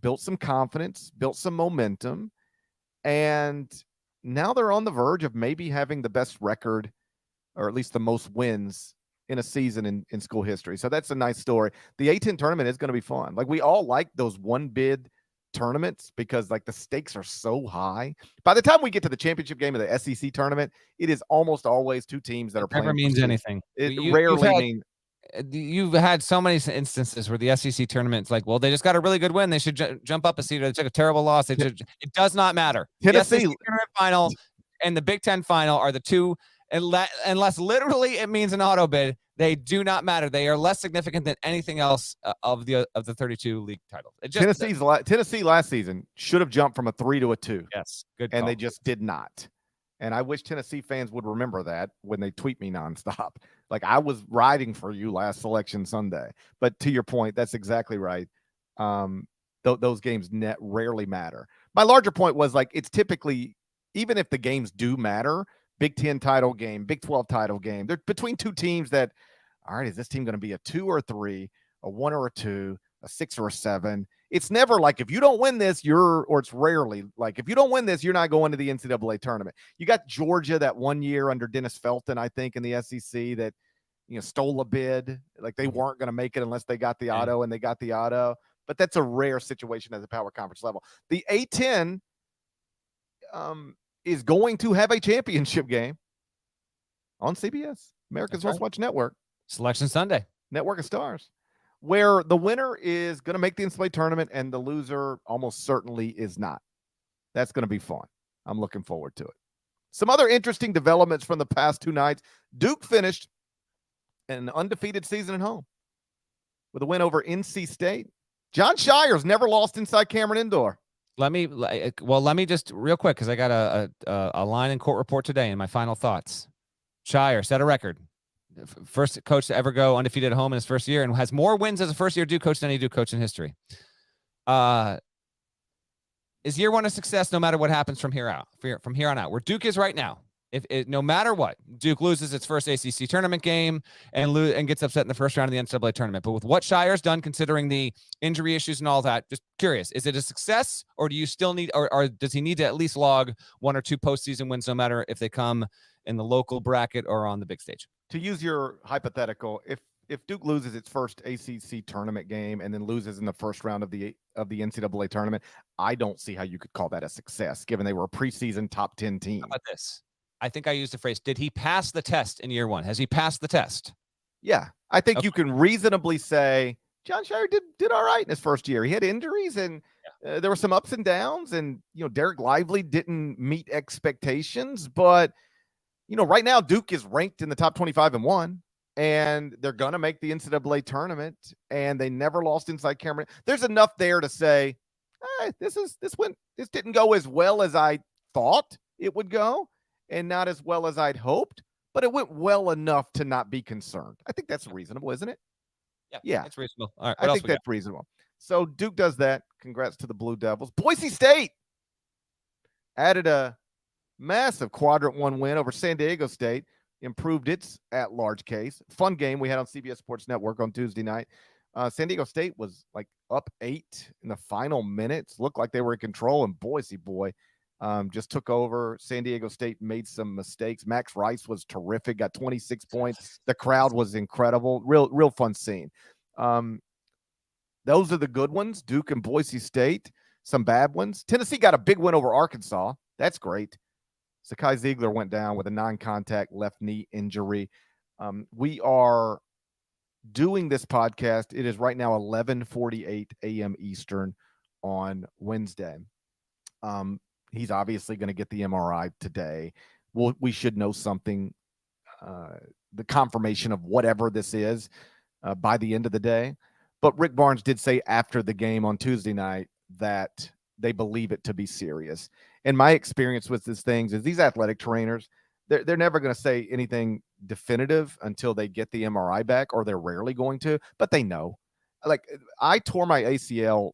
built some confidence, built some momentum, and now they're on the verge of maybe having the best record, or at least the most wins in a season in school history. So that's a nice story. The A10 tournament is going to be fun. Like we all like those one bid tournaments because like the stakes are so high. By the time we get to the championship game of the SEC tournament, it is almost always two teams that are playing. Never means anything. It rarely means. You've had so many instances where the SEC tournament's like, well, they just got a really good win. They should jump up a seed. Or they took a terrible loss. It does not matter. Tennessee the SEC tournament final and the Big Ten final are the two, unless literally it means an auto bid. They do not matter. They are less significant than anything else of the 32 league titles. Tennessee last season should have jumped from a 3 to a 2. Yes, good and call. they just did not. And I wish Tennessee fans would remember that when they tweet me nonstop. Like I was riding for you last Selection Sunday. But to your point, that's exactly right. Those games rarely matter. My larger point was like it's typically, even if the games do matter, Big 10 title game, Big 12 title game, they're between two teams that, all right, is this team going to be a 2 or a 3, a 1 or a 2, a 6 or a 7? It's never like if you don't win this, it's rarely like if you don't win this, you're not going to the NCAA tournament. You got Georgia that one year under Dennis Felton, I think, in the SEC that, stole a bid. Like they weren't going to make it unless they got the auto, and they got the auto. But that's a rare situation at the power conference level. The A10 is going to have a championship game on CBS, America's Most Watched Network. Selection Sunday. Network of Stars, where the winner is going to make the NCAA tournament and the loser almost certainly is not. That's going to be fun. I'm looking forward to it. Some other interesting developments from the past two nights. Duke finished an undefeated season at home with a win over NC State. John Shire's never lost inside Cameron Indoor. Let me just real quick, because I got a line in court report today in my final thoughts. Shire set a record. First coach to ever go undefeated at home in his first year, and has more wins as a first-year Duke coach than any Duke coach in history. Is year one a success no matter what happens from here on out? Where Duke is right now, no matter what, Duke loses its first ACC tournament game and gets upset in the first round of the NCAA tournament. But with what Shire's done, considering the injury issues and all that, just curious, is it a success, or do you still need, or does he need to at least log 1 or 2 postseason wins, no matter if they come in the local bracket or on the big stage? To use your hypothetical, if Duke loses its first ACC tournament game and then loses in the first round of the NCAA tournament, I don't see how you could call that a success, given they were a preseason top 10 team. How about this? I think I used the phrase, did he pass the test in year one? Has he passed the test? Yeah, I think you can reasonably say John Shire did all right in his first year. He had injuries and there were some ups and downs, and Derek Lively didn't meet expectations, but right now Duke is ranked in the top 25-1, and they're going to make the NCAA tournament, and they never lost inside Cameron. There's enough there to say, this didn't go as well as I thought it would go, and not as well as I'd hoped, but it went well enough to not be concerned. I think that's reasonable, isn't it? Yeah. It's reasonable. All right, I think that's reasonable. So Duke does that. Congrats to the Blue Devils. Boise State added a massive quadrant 1 win over San Diego State, improved its at-large case. Fun game we had on CBS Sports Network on Tuesday night. San Diego State was like up 8 in the final minutes. Looked like they were in control, and Boise boy just took over. San Diego State made some mistakes. Max Rice was terrific, got 26 points. The crowd was incredible. Real fun scene. Those are the good ones, Duke and Boise State. Some bad ones. Tennessee got a big win over Arkansas. That's great. Zakai Ziegler went down with a non-contact left knee injury. We are doing this podcast. It is right now 11:48 a.m. Eastern on Wednesday. He's obviously going to get the MRI today. We should know something, the confirmation of whatever this is by the end of the day. But Rick Barnes did say after the game on Tuesday night that they believe it to be serious. And my experience with these things is these athletic trainers, they're never going to say anything definitive until they get the MRI back, or they're rarely going to, but they know. Like, I tore my ACL,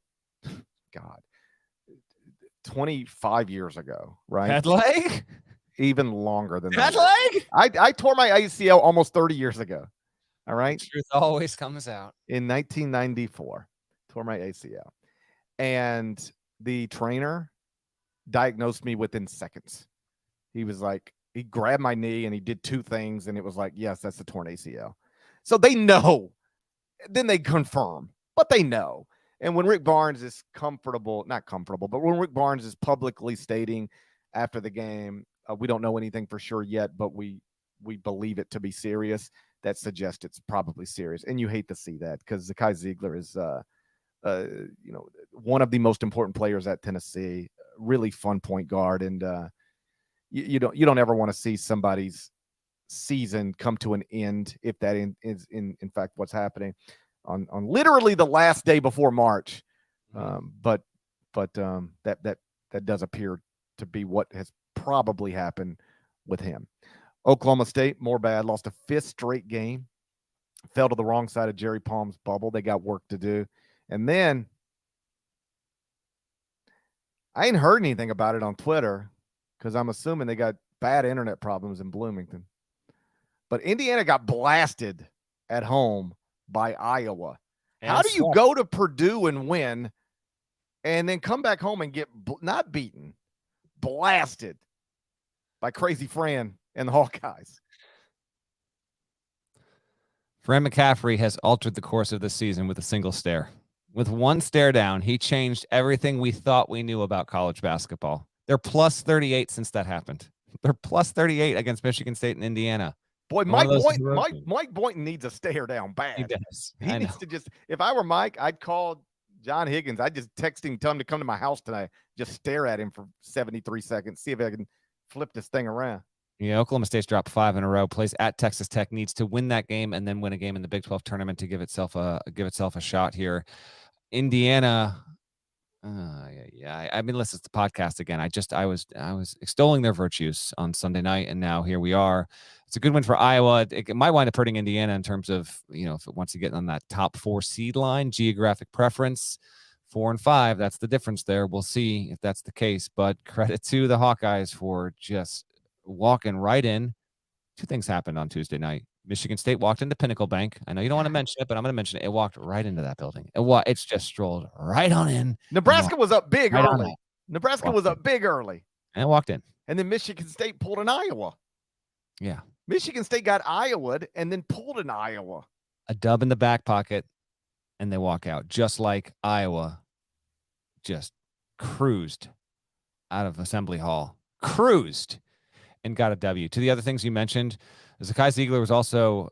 25 years ago, right? Bad leg? Even longer than Bad that. leg? I tore my ACL almost 30 years ago. All right. The truth always comes out. In 1994, tore my ACL. And the trainer diagnosed me within seconds. He was like, he grabbed my knee and he did 2 things. And it was like, yes, that's a torn ACL. So they know. Then they confirm, but they know. And when Rick Barnes is not comfortable, but when Rick Barnes is publicly stating after the game, we don't know anything for sure yet, but we believe it to be serious, that suggests it's probably serious. And you hate to see that, because Zakai Ziegler is, one of the most important players at Tennessee, really fun point guard. And you don't ever want to see somebody's season come to an end if that is in fact what's happening on literally the last day before March. But that does appear to be what has probably happened with him. Oklahoma State, more bad, lost a 5th straight game, fell to the wrong side of Jerry Palm's bubble. They got work to do. And then I ain't heard anything about it on Twitter, because I'm assuming they got bad internet problems in Bloomington. But Indiana got blasted at home by Iowa. How do you go to Purdue and win and then come back home and get not beaten, blasted by Crazy Fran and the Hawkeyes? Fran McCaffrey has altered the course of this season with a single stare. With one stare down, he changed everything we thought we knew about college basketball. They're plus 38 since that happened. They're plus 38 against Michigan State and Indiana. Boy, Mike Boynton needs a stare down bad. He does. He needs to just, if I were Mike, I'd call John Higgins. I'd just text him, tell him to come to my house tonight, just stare at him for 73 seconds, see if I can flip this thing around. Yeah, Oklahoma State's dropped 5 in a row, plays at Texas Tech, needs to win that game and then win a game in the Big 12 tournament to give itself a shot here. Indiana, I mean, listen, it's the podcast again. I was extolling their virtues on Sunday night, and now here we are. It's a good win for Iowa. It might wind up hurting Indiana in terms of, if it wants to get on that top 4 seed line, geographic preference, 4 and 5. That's the difference there. We'll see if that's the case, but credit to the Hawkeyes for just walking right in. 2 things happened on Tuesday night. Michigan State walked into Pinnacle Bank. I know you don't want to mention it, but I'm going to mention it. It walked right into that building. It's just strolled right on in. Nebraska was up big early. Nebraska was up big early. And walked in. And then Michigan State pulled an Iowa. Yeah. Michigan State got Iowa'd and then pulled an Iowa. A dub in the back pocket, and they walk out. Just like Iowa just cruised out of Assembly Hall. Cruised and got a W. To the other things you mentioned, Zakai Ziegler was also,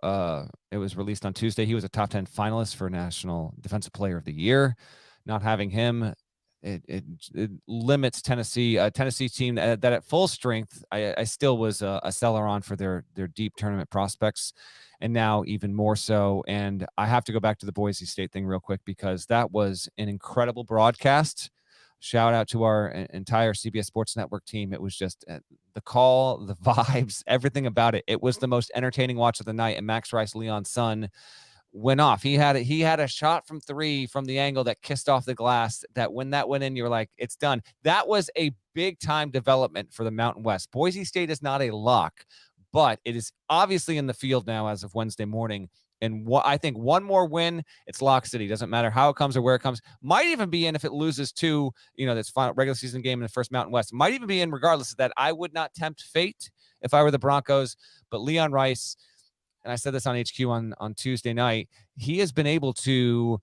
it was released on Tuesday. He was a top 10 finalist for National Defensive Player of the Year. Not having him, it limits Tennessee, a Tennessee team that at full strength, I still was a seller on for their deep tournament prospects, and now even more so. And I have to go back to the Boise State thing real quick, because that was an incredible broadcast Shout out to our entire CBS Sports Network team. It was just the call, the vibes, everything about it. It was the most entertaining watch of the night. And Max Rice, Leon's son, went off. He had a shot from 3 from the angle that kissed off the glass, that when that went in, you were like, it's done. That was a big time development for the Mountain West. Boise State is not a lock, but it is obviously in the field now as of Wednesday morning. And I think one more win, it's Lock City. Doesn't matter how it comes or where it comes. Might even be in if it loses to, this final regular season game in the first Mountain West. Might even be in regardless of that. I would not tempt fate if I were the Broncos. But Leon Rice, and I said this on HQ on Tuesday night, he has been able to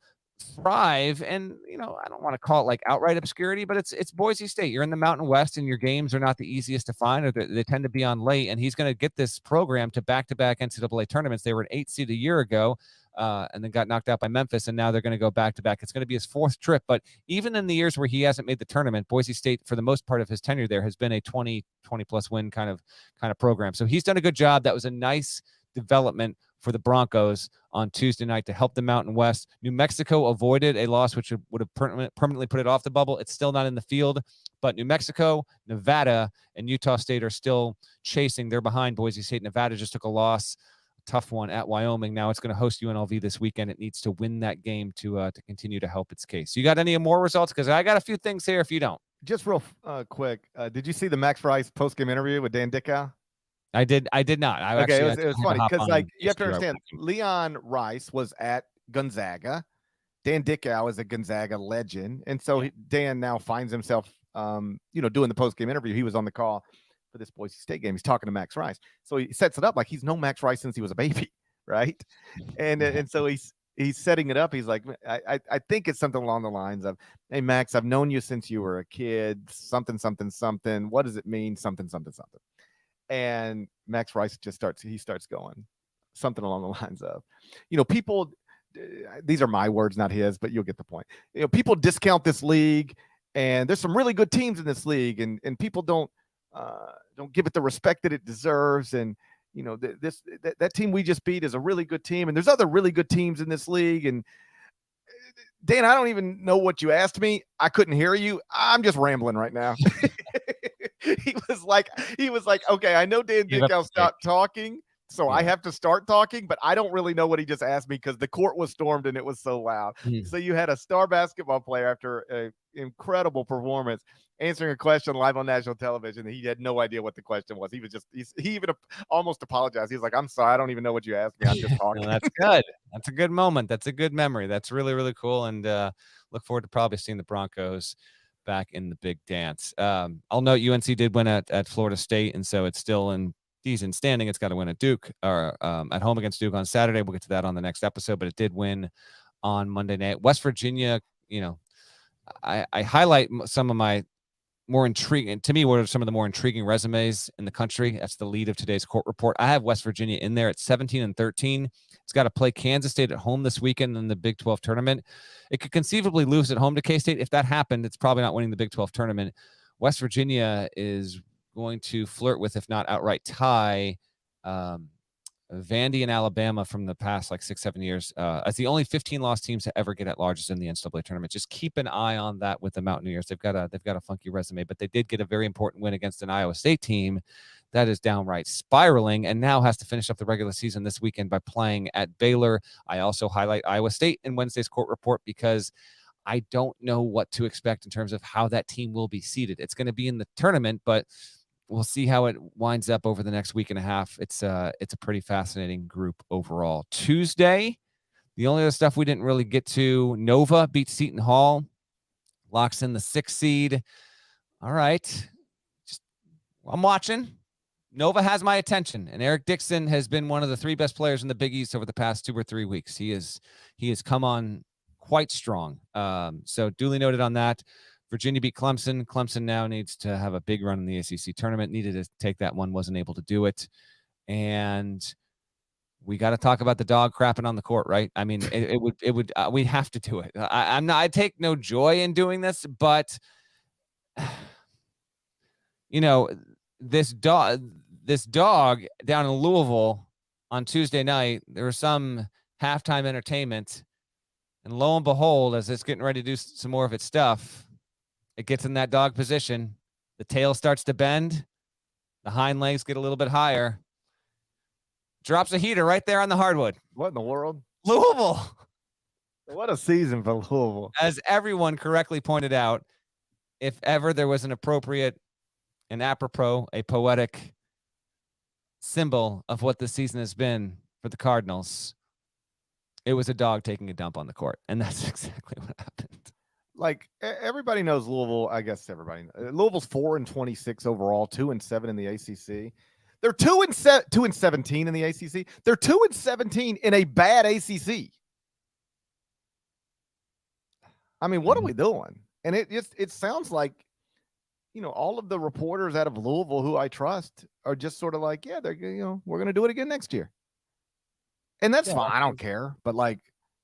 thrive. And, I don't want to call it like outright obscurity, but it's Boise State. You're in the Mountain West and your games are not the easiest to find, or they tend to be on late. And he's going to get this program to back-to-back NCAA tournaments. They were an 8 seed a year ago and then got knocked out by Memphis. And now they're going to go back-to-back. It's going to be his 4th trip. But even in the years where he hasn't made the tournament, Boise State, for the most part of his tenure there, has been a 20 plus win kind of program. So he's done a good job. That was a nice development for the Broncos on Tuesday night to help the Mountain West. New Mexico avoided a loss which would have permanently put it off the bubble. It's still not in the field, but New Mexico, Nevada, and Utah State are still chasing. They're behind Boise State. Nevada just took a loss, a tough one at Wyoming. Now it's going to host UNLV this weekend. It needs to win that game to continue to help its case. You got any more results? Because I got a few things here if you don't. Just real quick, did you see the Max Rice post-game interview with Dan Dickau? I did not. It was funny because you have to understand, Leon Rice was at Gonzaga. Dan Dickau is a Gonzaga legend, and so Dan now finds himself, doing the post-game interview. He was on the call for this Boise State game. He's talking to Max Rice, so he sets it up like he's known Max Rice since he was a baby, right? And so he's setting it up. He's like, I think it's something along the lines of, "Hey Max, I've known you since you were a kid. Something, something, something. What does it mean? Something, something, something." And Max Rice starts going something along the lines of, people, these are my words, not his, but you'll get the point. People discount this league, and there's some really good teams in this league, and people don't give it the respect that it deserves. And, that team we just beat is a really good team, and there's other really good teams in this league. And Dan, I don't even know what you asked me. I couldn't hear you. I'm just rambling right now. He was like, okay, I know Dan Dickau stopped talking, so I have to start talking, but I don't really know what he just asked me because the court was stormed and it was so loud. So you had a star basketball player after an incredible performance answering a question live on national television. He had no idea what the question was. He even almost apologized. He was like, "I'm sorry, I don't even know what you asked me. I'm just talking." No, that's good. That's a good moment. That's a good memory. That's really, really cool. And look forward to probably seeing the Broncos back in the big dance. I'll note UNC did win at Florida State, and so it's still in decent standing. It's got to win at Duke or at home against Duke on Saturday. We'll get to that on the next episode, but it did win on Monday night. West Virginia, I highlight some of my more intriguing, to me, what are some of the more intriguing resumes in the country. That's the lead of today's court report. I have West Virginia in there at 17-13. It's got to play Kansas State at home this weekend in the Big 12 tournament. It could conceivably lose at home to K-State. If that happened, it's probably not winning the Big 12 tournament. West Virginia is going to flirt with, if not outright tie, Vandy and Alabama from the past 6-7 years as the only 15-loss teams to ever get at large in the NCAA tournament. Just keep an eye on that with the Mountaineers. They've got a funky resume, but they did get a very important win against an Iowa State team that is downright spiraling and now has to finish up the regular season this weekend by playing at Baylor. I also highlight Iowa State in Wednesday's court report because I don't know what to expect in terms of how that team will be seeded. It's going to be in the tournament, but we'll see how it winds up over the next week and a half. It's a pretty fascinating group overall. Tuesday, the only other stuff we didn't really get to, Nova beats Seton Hall, locks in the 6th seed. All right. I'm watching. Nova has my attention, and Eric Dixon has been one of the 3 best players in the Big East over the past 2 or 3 weeks. He has come on quite strong. So duly noted on that. Virginia beat Clemson. Clemson now needs to have a big run in the ACC tournament. Needed to take that one, wasn't able to do it. And we got to talk about the dog crapping on the court, right? I mean, we have to do it. I take no joy in doing this, but this dog down in Louisville on Tuesday night, there was some halftime entertainment, and lo and behold, as it's getting ready to do some more of its stuff, it gets in that dog position. The tail starts to bend. The hind legs get a little bit higher. Drops a heater right there on the hardwood. What in the world? Louisville. What a season for Louisville. As everyone correctly pointed out, if ever there was an appropriate and apropos, a poetic symbol of what this season has been for the Cardinals, it was a dog taking a dump on the court. And that's exactly what happened. Like, everybody knows Louisville. I guess everybody. Louisville's 4-26 overall, 2-7 in the ACC. They're 2-17 in the ACC. They're 2-17 in a bad ACC. I mean, what are we doing? And it sounds like, all of the reporters out of Louisville who I trust are just sort of like, yeah, they're, we're going to do it again next year. And that's fine. I don't care. But like,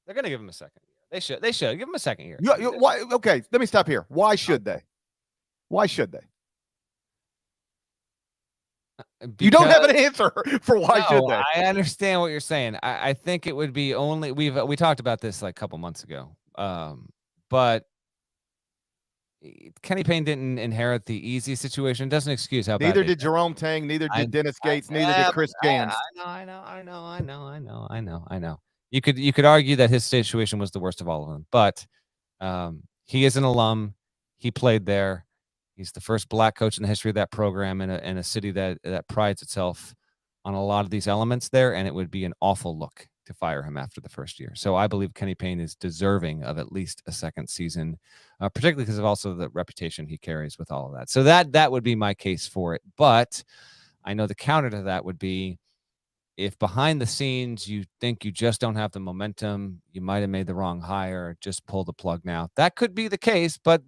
they're going to give him a second year. They should give him a second year. Why? Okay. Let me stop here. Why should they? Why should they? You don't have an answer for why should they. I understand what you're saying. I think it would be only we talked about this like a couple months ago. But Kenny Payne didn't inherit the easy situation. Doesn't excuse how bad. Neither did Jerome Tang. Neither did Dennis Gates. Neither did Chris Gans. I know. You could argue that his situation was the worst of all of them, but he is an alum. He played there. He's the first black coach in the history of that program in a city that prides itself on a lot of these elements there, and it would be an awful look to fire him after the first year. So I believe Kenny Payne is deserving of at least a second season, particularly because of also the reputation he carries with all of that. So that would be my case for it. But I know the counter to that would be, if behind the scenes you think you just don't have the momentum, you might have made the wrong hire, just pull the plug now. That could be the case, but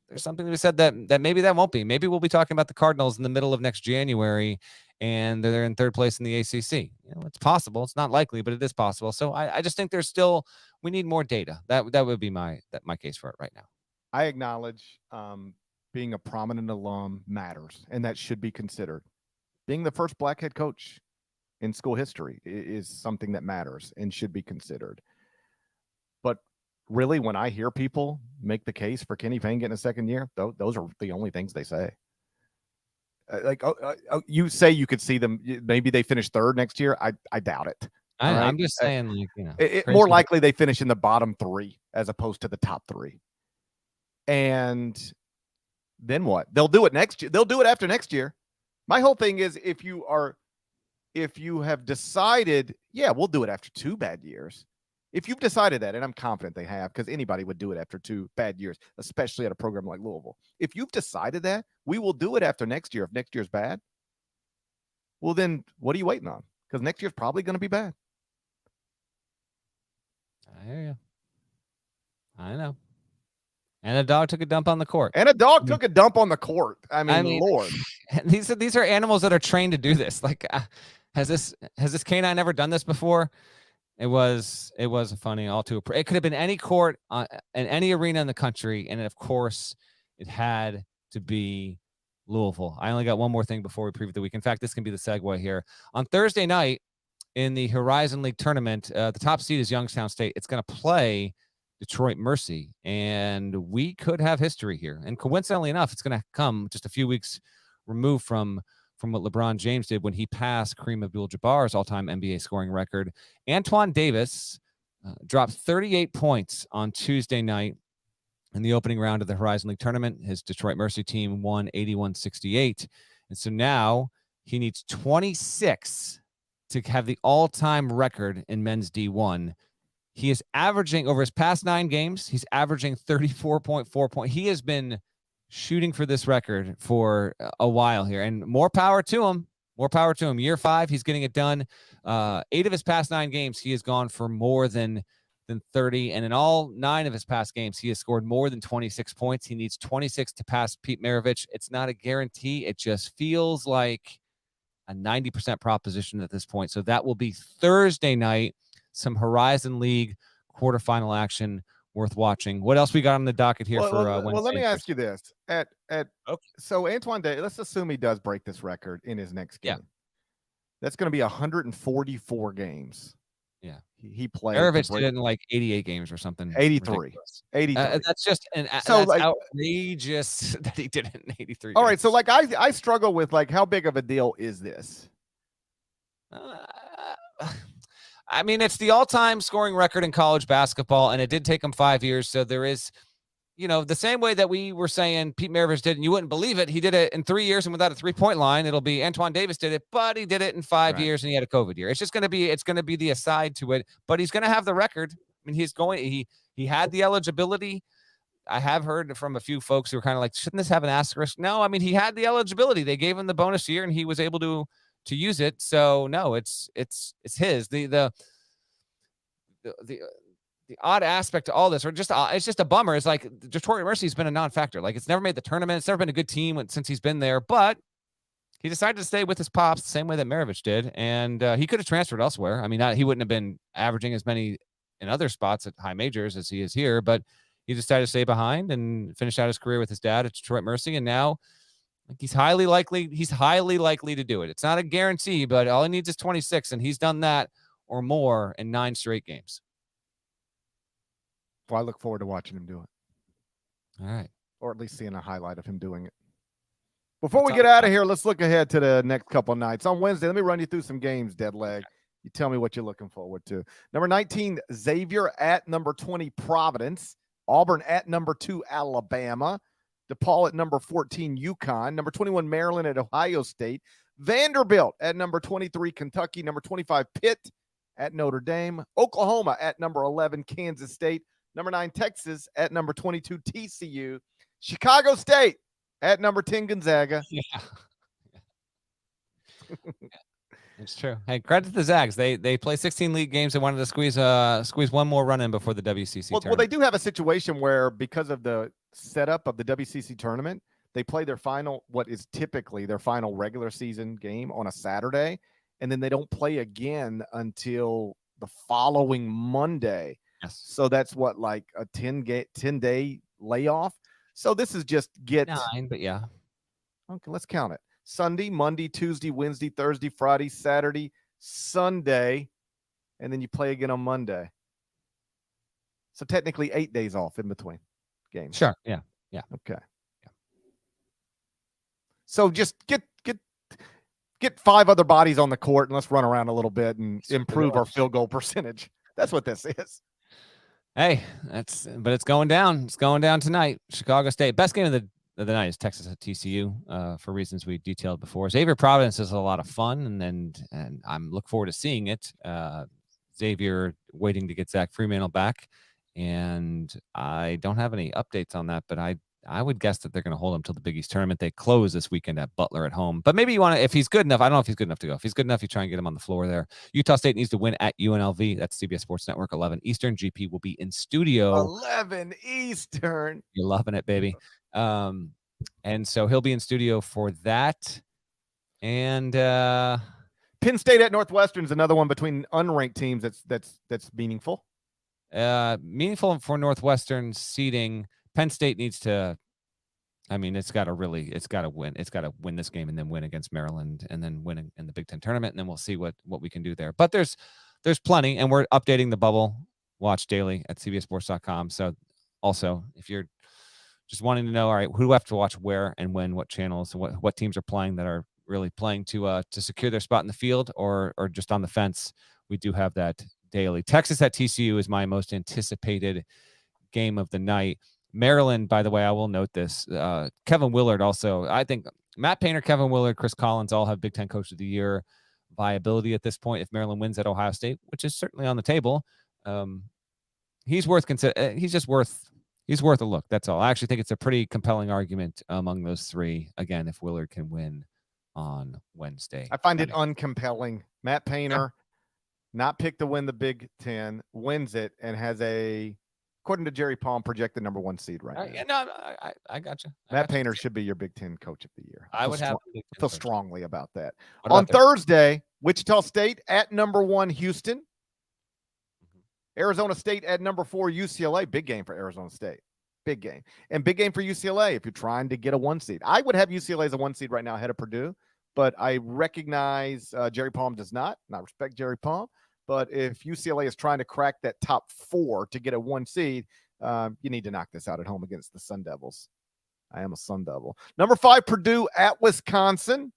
there's something to be said that maybe that won't be. Maybe we'll be talking about the Cardinals in the middle of next January, and they're in third place in the ACC. It's possible. It's not likely, but it is possible. So I just think we need more data. That would be my case for it right now. I acknowledge being a prominent alum matters, and that should be considered. Being the first black head coach in school history is something that matters and should be considered. But really, when I hear people make the case for Kenny Payne getting a second year, those are the only things they say. You say you could see them, maybe they finish third next year. I doubt it. I'm just saying, more likely they finish in the bottom three as opposed to the top three. And then what? They'll do it next year. They'll do it after next year. My whole thing is, if you have decided, yeah, we'll do it after 2 bad years. If you've decided that, and I'm confident they have, because anybody would do it after 2 bad years, especially at a program like Louisville. If you've decided that, we will do it after next year. If next year's bad, well, then what are you waiting on? Because next year's probably going to be bad. I hear you. I know. And a dog took a dump on the court. I mean, Lord. These are animals that are trained to do this. Like, has this canine ever done this before? It was a funny all too. It could have been any court in any arena in the country, and of course, it had to be Louisville. I only got one more thing before we preview the week. In fact, this can be the segue here. On Thursday night in the Horizon League tournament, the top seed is Youngstown State. It's going to play Detroit Mercy, and we could have history here. And coincidentally enough, it's going to come just a few weeks removed from what LeBron James did when he passed Kareem Abdul-Jabbar's all-time NBA scoring record. Antoine Davis dropped 38 points on Tuesday night in the opening round of the Horizon League tournament. His Detroit Mercy team won 81-68. And so now he needs 26 to have the all-time record in men's D1. He is averaging, over his past 9 games, he's averaging 34.4 points. He has been shooting for this record for a while here, and more power to him. Year 5, he's getting it done. 8 of his past 9 games, he has gone for more than 30, and in all 9 of his past games, he has scored more than 26 points. He needs 26 to pass Pete Maravich. It's not a guarantee. It just feels like a 90% proposition at this point. So that will be Thursday night. Some Horizon League quarterfinal action worth watching. What else we got on the docket here for Wednesday? Well, let me ask you this. So Antoine Davis, let's assume he does break this record in his next game. Yeah. That's going to be 144 games. Yeah. he played. Maravich did it in like 88 games or something. 83. Ridiculous. 83. That's just So, that's outrageous that he did it in 83. All right, so like I struggle with like how big of a deal is this? I mean, it's the all-time scoring record in college basketball, and it did take him 5 years. So there is, the same way that we were saying Pete Maravich did, and you wouldn't believe it, he did it in 3 years and without a three-point line. It'll be Antoine Davis did it, but he did it in 5 years and he had a COVID year. It's just going to be the aside to it, but he's going to have the record. I mean, he had the eligibility. I have heard from a few folks who are kind of like, shouldn't this have an asterisk? No, I mean, he had the eligibility. They gave him the bonus year and he was able to use it. So no, it's his. The odd aspect to all this, or it's just a bummer. It's like Detroit Mercy's been a non-factor. Like, it's never made the tournament. It's never been a good team since he's been there, but he decided to stay with his pops the same way that Maravich did. And he could have transferred elsewhere. I mean, he wouldn't have been averaging as many in other spots at high majors as he is here, but he decided to stay behind and finish out his career with his dad at Detroit Mercy. And now he's highly likely to do it. It's not a guarantee, but all he needs is 26, and he's done that or more in 9 straight games. Well, I look forward to watching him do it. All right. Or at least seeing a highlight of him doing it. Before we get out of here, let's look ahead to the next couple of nights. On Wednesday, let me run you through some games, Deadleg. You tell me what you're looking forward to. Number 19, Xavier at number 20, Providence. Auburn at number 2, Alabama. DePaul at number 14, UConn. Number 21, Maryland at Ohio State. Vanderbilt at number 23, Kentucky. Number 25, Pitt at Notre Dame. Oklahoma at number 11, Kansas State. Number 9, Texas at number 22, TCU. Chicago State at number 10, Gonzaga. Yeah. It's true. Hey, credit to the Zags. They play 16 league games. They wanted to squeeze one more run in before the WCC tournament. Well, they do have a situation where, because of the setup of the WCC tournament, they play their final, what is typically their final regular season game on a Saturday, and then they don't play again until the following Monday. Yes. So that's what, like a 10-day layoff. So this is just 9, but yeah. Okay, let's count it. Sunday, Monday, Tuesday, Wednesday, Thursday, Friday, Saturday, Sunday, and then you play again on Monday. So technically 8 days off in between games. Sure. Yeah. Okay. Yeah. So just get 5 other bodies on the court and let's run around a little bit and improve our field goal percentage. That's what this is. Hey, but it's going down. It's going down tonight. Chicago State. Best game of the night is Texas at TCU for reasons we detailed before. Xavier Providence is a lot of fun, and I'm look forward to seeing it. Xavier waiting to get Zach Fremantle back, and I don't have any updates on that, but I would guess that they're going to hold him till the Big East tournament. They close this weekend at Butler at home, but maybe you want to, if he's good enough, I don't know if he's good enough to go. If he's good enough, you try and get him on the floor there. Utah State needs to win at UNLV. That's CBS Sports Network, 11 Eastern. GP will be in studio. 11 Eastern. You're loving it, baby. And so he'll be in studio for that. And Penn State at Northwestern is another one between unranked teams that's meaningful. Meaningful for Northwestern seeding. Penn State needs to, I mean, it's got to win. It's got to win this game and then win against Maryland and then win in the Big Ten tournament. And then we'll see what we can do there. But there's plenty, and we're updating the bubble watch daily at cbsports.com. So also, if you're just wanting to know, all right, who do I have to watch where and when, what channels, what teams are playing that are really playing to secure their spot in the field or just on the fence, we do have that daily. Texas at TCU is my most anticipated game of the night. Maryland, by the way, I will note this. Kevin Willard also, I think Matt Painter, Kevin Willard, Chris Collins all have Big Ten Coach of the Year viability at this point. If Maryland wins at Ohio State, which is certainly on the table, he's worth a look. That's all. I actually think it's a pretty compelling argument among those three. Again, if Willard can win on Wednesday. I find it uncompelling. Matt Painter, not picked to win the Big Ten, wins it, and has according to Jerry Palm, projected number 1 seed right now. Yeah, no, I got you. Matt Painter should be your Big Ten Coach of the Year. I would feel strongly about that. On Thursday, Wichita State at number 1, Houston. Arizona State at number 4, UCLA. Big game for Arizona State. Big game. And big game for UCLA if you're trying to get a 1 seed. I would have UCLA as a 1 seed right now ahead of Purdue, but I recognize Jerry Palm does not. And I respect Jerry Palm, But if UCLA is trying to crack that top 4 to get a 1 seed, you need to knock this out at home against the Sun Devils. I am a Sun Devil. Number 5, Purdue at Wisconsin.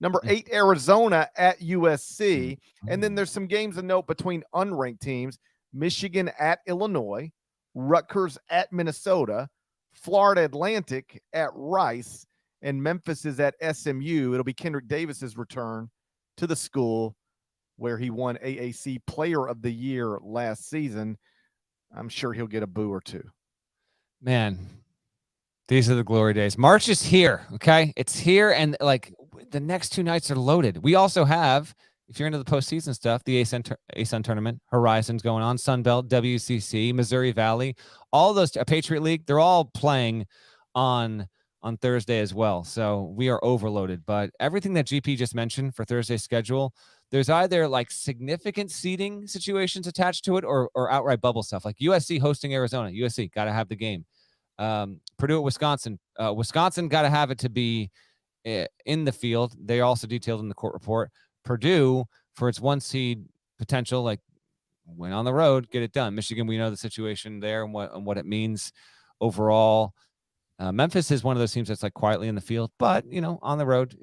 Number 8, Arizona at USC. And then there's some games of note between unranked teams. Michigan at Illinois, Rutgers at Minnesota, Florida Atlantic at Rice, and Memphis is at SMU. It'll be Kendrick Davis's return to the school where he won AAC Player of the Year last season. I'm sure he'll get a boo or two. Man, these are the glory days. March is here, okay? It's here, and like the next 2 nights are loaded. We also have, if you're into the postseason stuff, the ASUN tournament, Horizons going on, Sun Belt, WCC, Missouri Valley, all those, Patriot League, they're all playing on Thursday as well. So we are overloaded. But everything that GP just mentioned for Thursday's schedule, there's either like significant seeding situations attached to it or outright bubble stuff. Like USC hosting Arizona. USC got to have the game. Purdue at Wisconsin. Wisconsin got to have it to be in the field. They also detailed in the court report. Purdue, for its 1 seed potential, like win on the road, get it done. Michigan, we know the situation there and what it means overall. Memphis is one of those teams that's like quietly in the field, but on the road,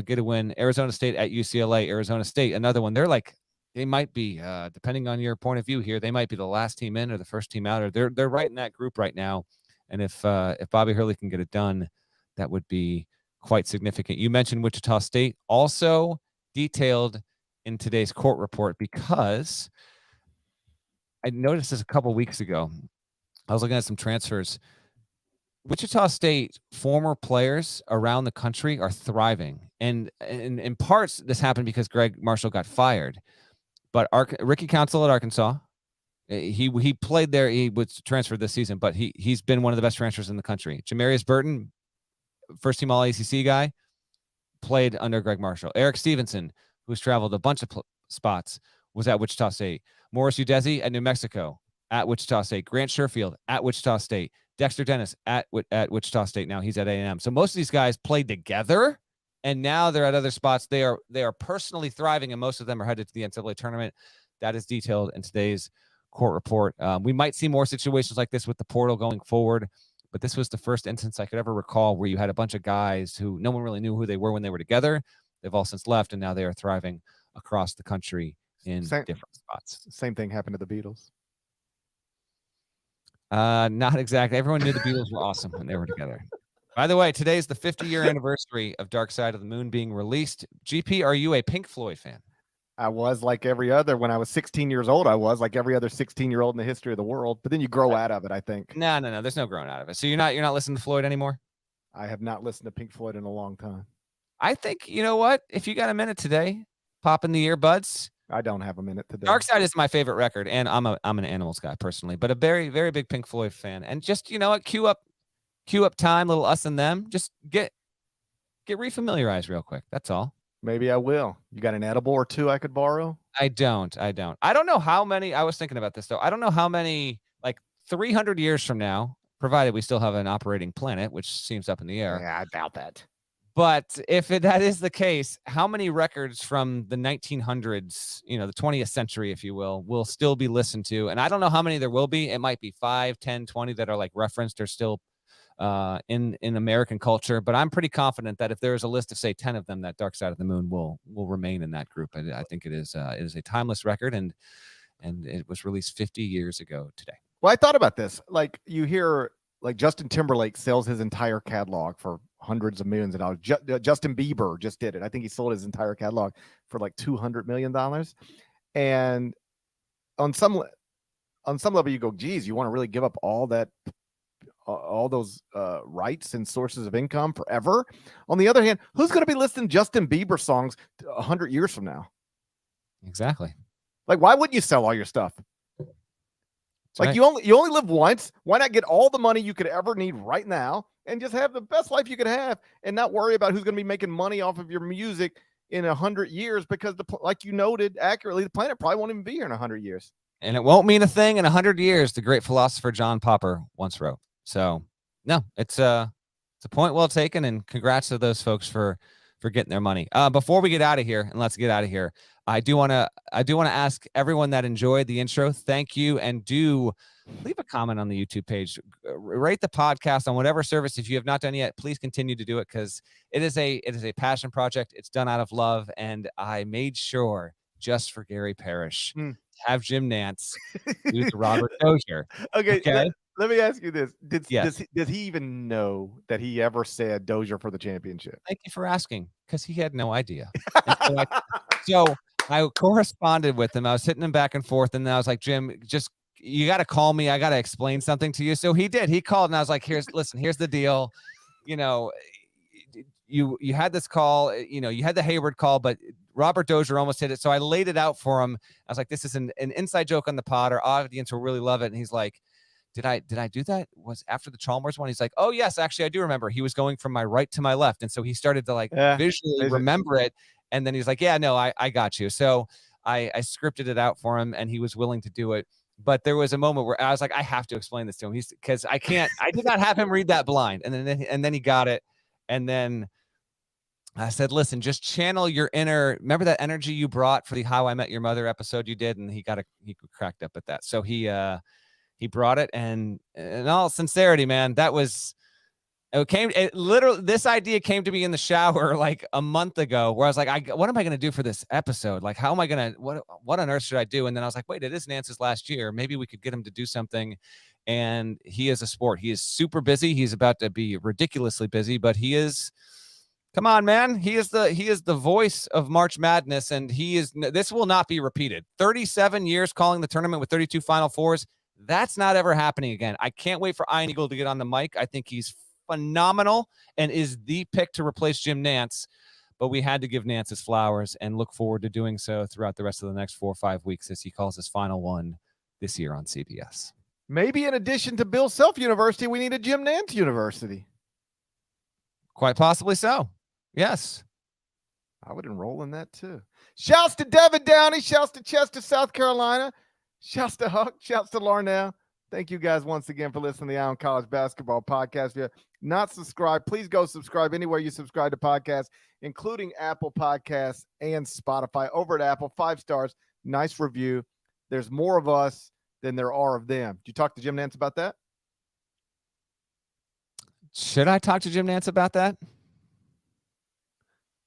get a win. Arizona State at UCLA. Arizona State, another one. They might be, depending on your point of view here, they might be the last team in or the first team out, or they're right in that group right now. And if Bobby Hurley can get it done, that would be quite significant. You mentioned Wichita State, also detailed in today's court report, because I noticed this a couple weeks ago. I was looking at some transfers. Wichita State former players around the country are thriving. And in parts, this happened because Greg Marshall got fired. But Ricky Council at Arkansas, he played there. He was transferred this season, but he's been one of the best transfers in the country. Jamarius Burton, first-team All-ACC guy, played under Greg Marshall. Eric Stevenson, who's traveled a bunch of spots, was at Wichita State. Morris Udeze at New Mexico, at Wichita State. Grant Sherfield at Wichita State. Dexter Dennis at Wichita State. Now he's at A&M. So most of these guys played together, and now they're at other spots. They are personally thriving, and most of them are headed to the NCAA tournament. That is detailed in today's court report. We might see more situations like this with the portal going forward, but this was the first instance I could ever recall where you had a bunch of guys who no one really knew who they were when they were together. They've all since left, and now they are thriving across the country in different spots. Same thing happened to the Beatles. Not exactly. Everyone knew the Beatles were awesome when they were together. By the way, today's the 50-year anniversary of Dark Side of the Moon being released. GP, are you a Pink Floyd fan? I was like every other. When I was 16 years old, I was like every other 16-year-old in the history of the world. But then you grow out of it, I think. No. There's no growing out of it. So you're not listening to Floyd anymore? I have not listened to Pink Floyd in a long time. I think, you know what? If you got a minute today, pop in the earbuds. I don't have a minute today. Dark Side is my favorite record, and I'm an Animals guy personally, but a very, very big Pink Floyd fan. And just, what, cue up time, little Us and Them. Just get refamiliarized real quick. That's all. Maybe I will. You got an edible or two I could borrow? I don't know how many. I was thinking about this though. I don't know how many, like 300 years from now, provided we still have an operating planet, which seems up in the air. Yeah, I doubt that. But if that is the case, how many records from the 1900s, the 20th century, if you will still be listened to? And I don't know how many there will be. It might be 5, 10, 20 that are like referenced or still in American culture. But I'm pretty confident that if there is a list of, say, 10 of them, that Dark Side of the Moon will remain in that group. I think it is a timeless record, and it was released 50 years ago today. Well, I thought about this. Like, you hear, like, Justin Timberlake sells his entire catalog for hundreds of millions of dollars. Justin Bieber just did it. I think he sold his entire catalog for like $200 million. And on some level, you go, geez, you want to really give up all those rights and sources of income forever? On the other hand, who's going to be listening to Justin Bieber songs 100 years from now? Exactly. Like, why wouldn't you sell all your stuff? Like, right. you only live once. Why not get all the money you could ever need right now and just have the best life you could have and not worry about who's going to be making money off of your music in 100 years? Because like you noted accurately, the planet probably won't even be here in 100 years. And it won't mean a thing in 100 years, the great philosopher John Popper once wrote. So, no, it's a point well taken, and congrats to those folks for getting their money. Before we get out of here, and let's get out of here, I do want to ask everyone that enjoyed the intro, thank you, and do leave a comment on the YouTube page. Rate the podcast on whatever service. If you have not done yet, please continue to do it, because it is a passion project. It's done out of love, and I made sure just for Gary Parrish to have Jim Nantz do the Robert Dozier. Okay. Let me ask you this: Yes. Does he even know that he ever said Dozier for the championship? Thank you for asking, because he had no idea. So I corresponded with him. I was hitting him back and forth, and then I was like, Jim, you got to call me. I got to explain something to you. So he did. He called, and I was like, here's the deal. You know, you had this call. You know, you had the Hayward call, but Robert Dozier almost hit it. So I laid it out for him. I was like, this is an inside joke on the pod. Our audience will really love it. And he's like, Did I do that? Was after the Chalmers one? He's like, oh yes, actually I do remember. He was going from my right to my left, and so he started to visually remember it. And then he's like, yeah, no, I got you. So I scripted it out for him, and he was willing to do it. But there was a moment where I was like, I have to explain this to him. Because I did not have him read that blind. And then he got it. And then I said, listen, just channel your remember that energy you brought for the How I Met Your Mother episode you did? And he cracked up at that. So he brought it, and in all sincerity, man, this idea came to me in the shower like a month ago, where I was like, what am I going to do for this episode? Like, how am I going to, what on earth should I do? And then I was like, wait, it is Nance's last year. Maybe we could get him to do something. And he is a sport. He is super busy. He's about to be ridiculously busy, but come on, man. He is the voice of March Madness, and this will not be repeated. 37 years calling the tournament with 32 Final Fours. That's not ever happening again. I can't wait for Ian Eagle to get on the mic. I think he's phenomenal and is the pick to replace Jim Nantz, but we had to give Nantz his flowers and look forward to doing so throughout the rest of the next 4 or 5 weeks as he calls his final one this year on CBS. Maybe in addition to Bill Self University, we need a Jim Nantz University. Quite possibly so. Yes. I would enroll in that too. Shouts to Devin Downey. Shouts to Chester, South Carolina. Shouts to Huck. Shouts to Larnell. Thank you guys once again for listening to the Eye on College Basketball Podcast. If you're not subscribed, please go subscribe anywhere you subscribe to podcasts, including Apple Podcasts and Spotify. Over at Apple, 5 stars, nice review. There's more of us than there are of them. Did you talk to Jim Nantz about that? Should I talk to Jim Nantz about that?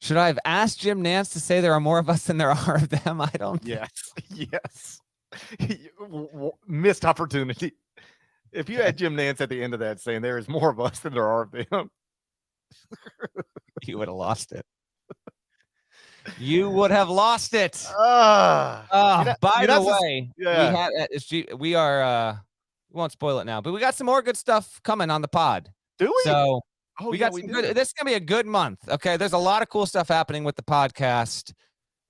Should I have asked Jim Nantz to say there are more of us than there are of them? I don't. Yes. Missed opportunity. If you had Jim Nantz at the end of that saying there is more of us than there are of them, you would have lost it. You would have lost it. By the way, we won't spoil it now, but we got some more good stuff coming on the pod. Do we? So we got some good. This is gonna be a good month. Okay, there's a lot of cool stuff happening with the podcast,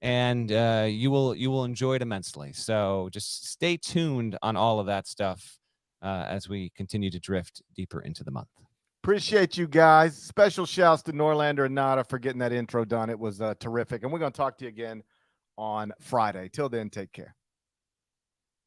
and you will enjoy it immensely. So just stay tuned on all of that stuff as we continue to drift deeper into the month. Appreciate you guys. Special shouts to Norlander and Nada for getting that intro done. It was terrific. And we're going to talk to you again on Friday. Till then, take care.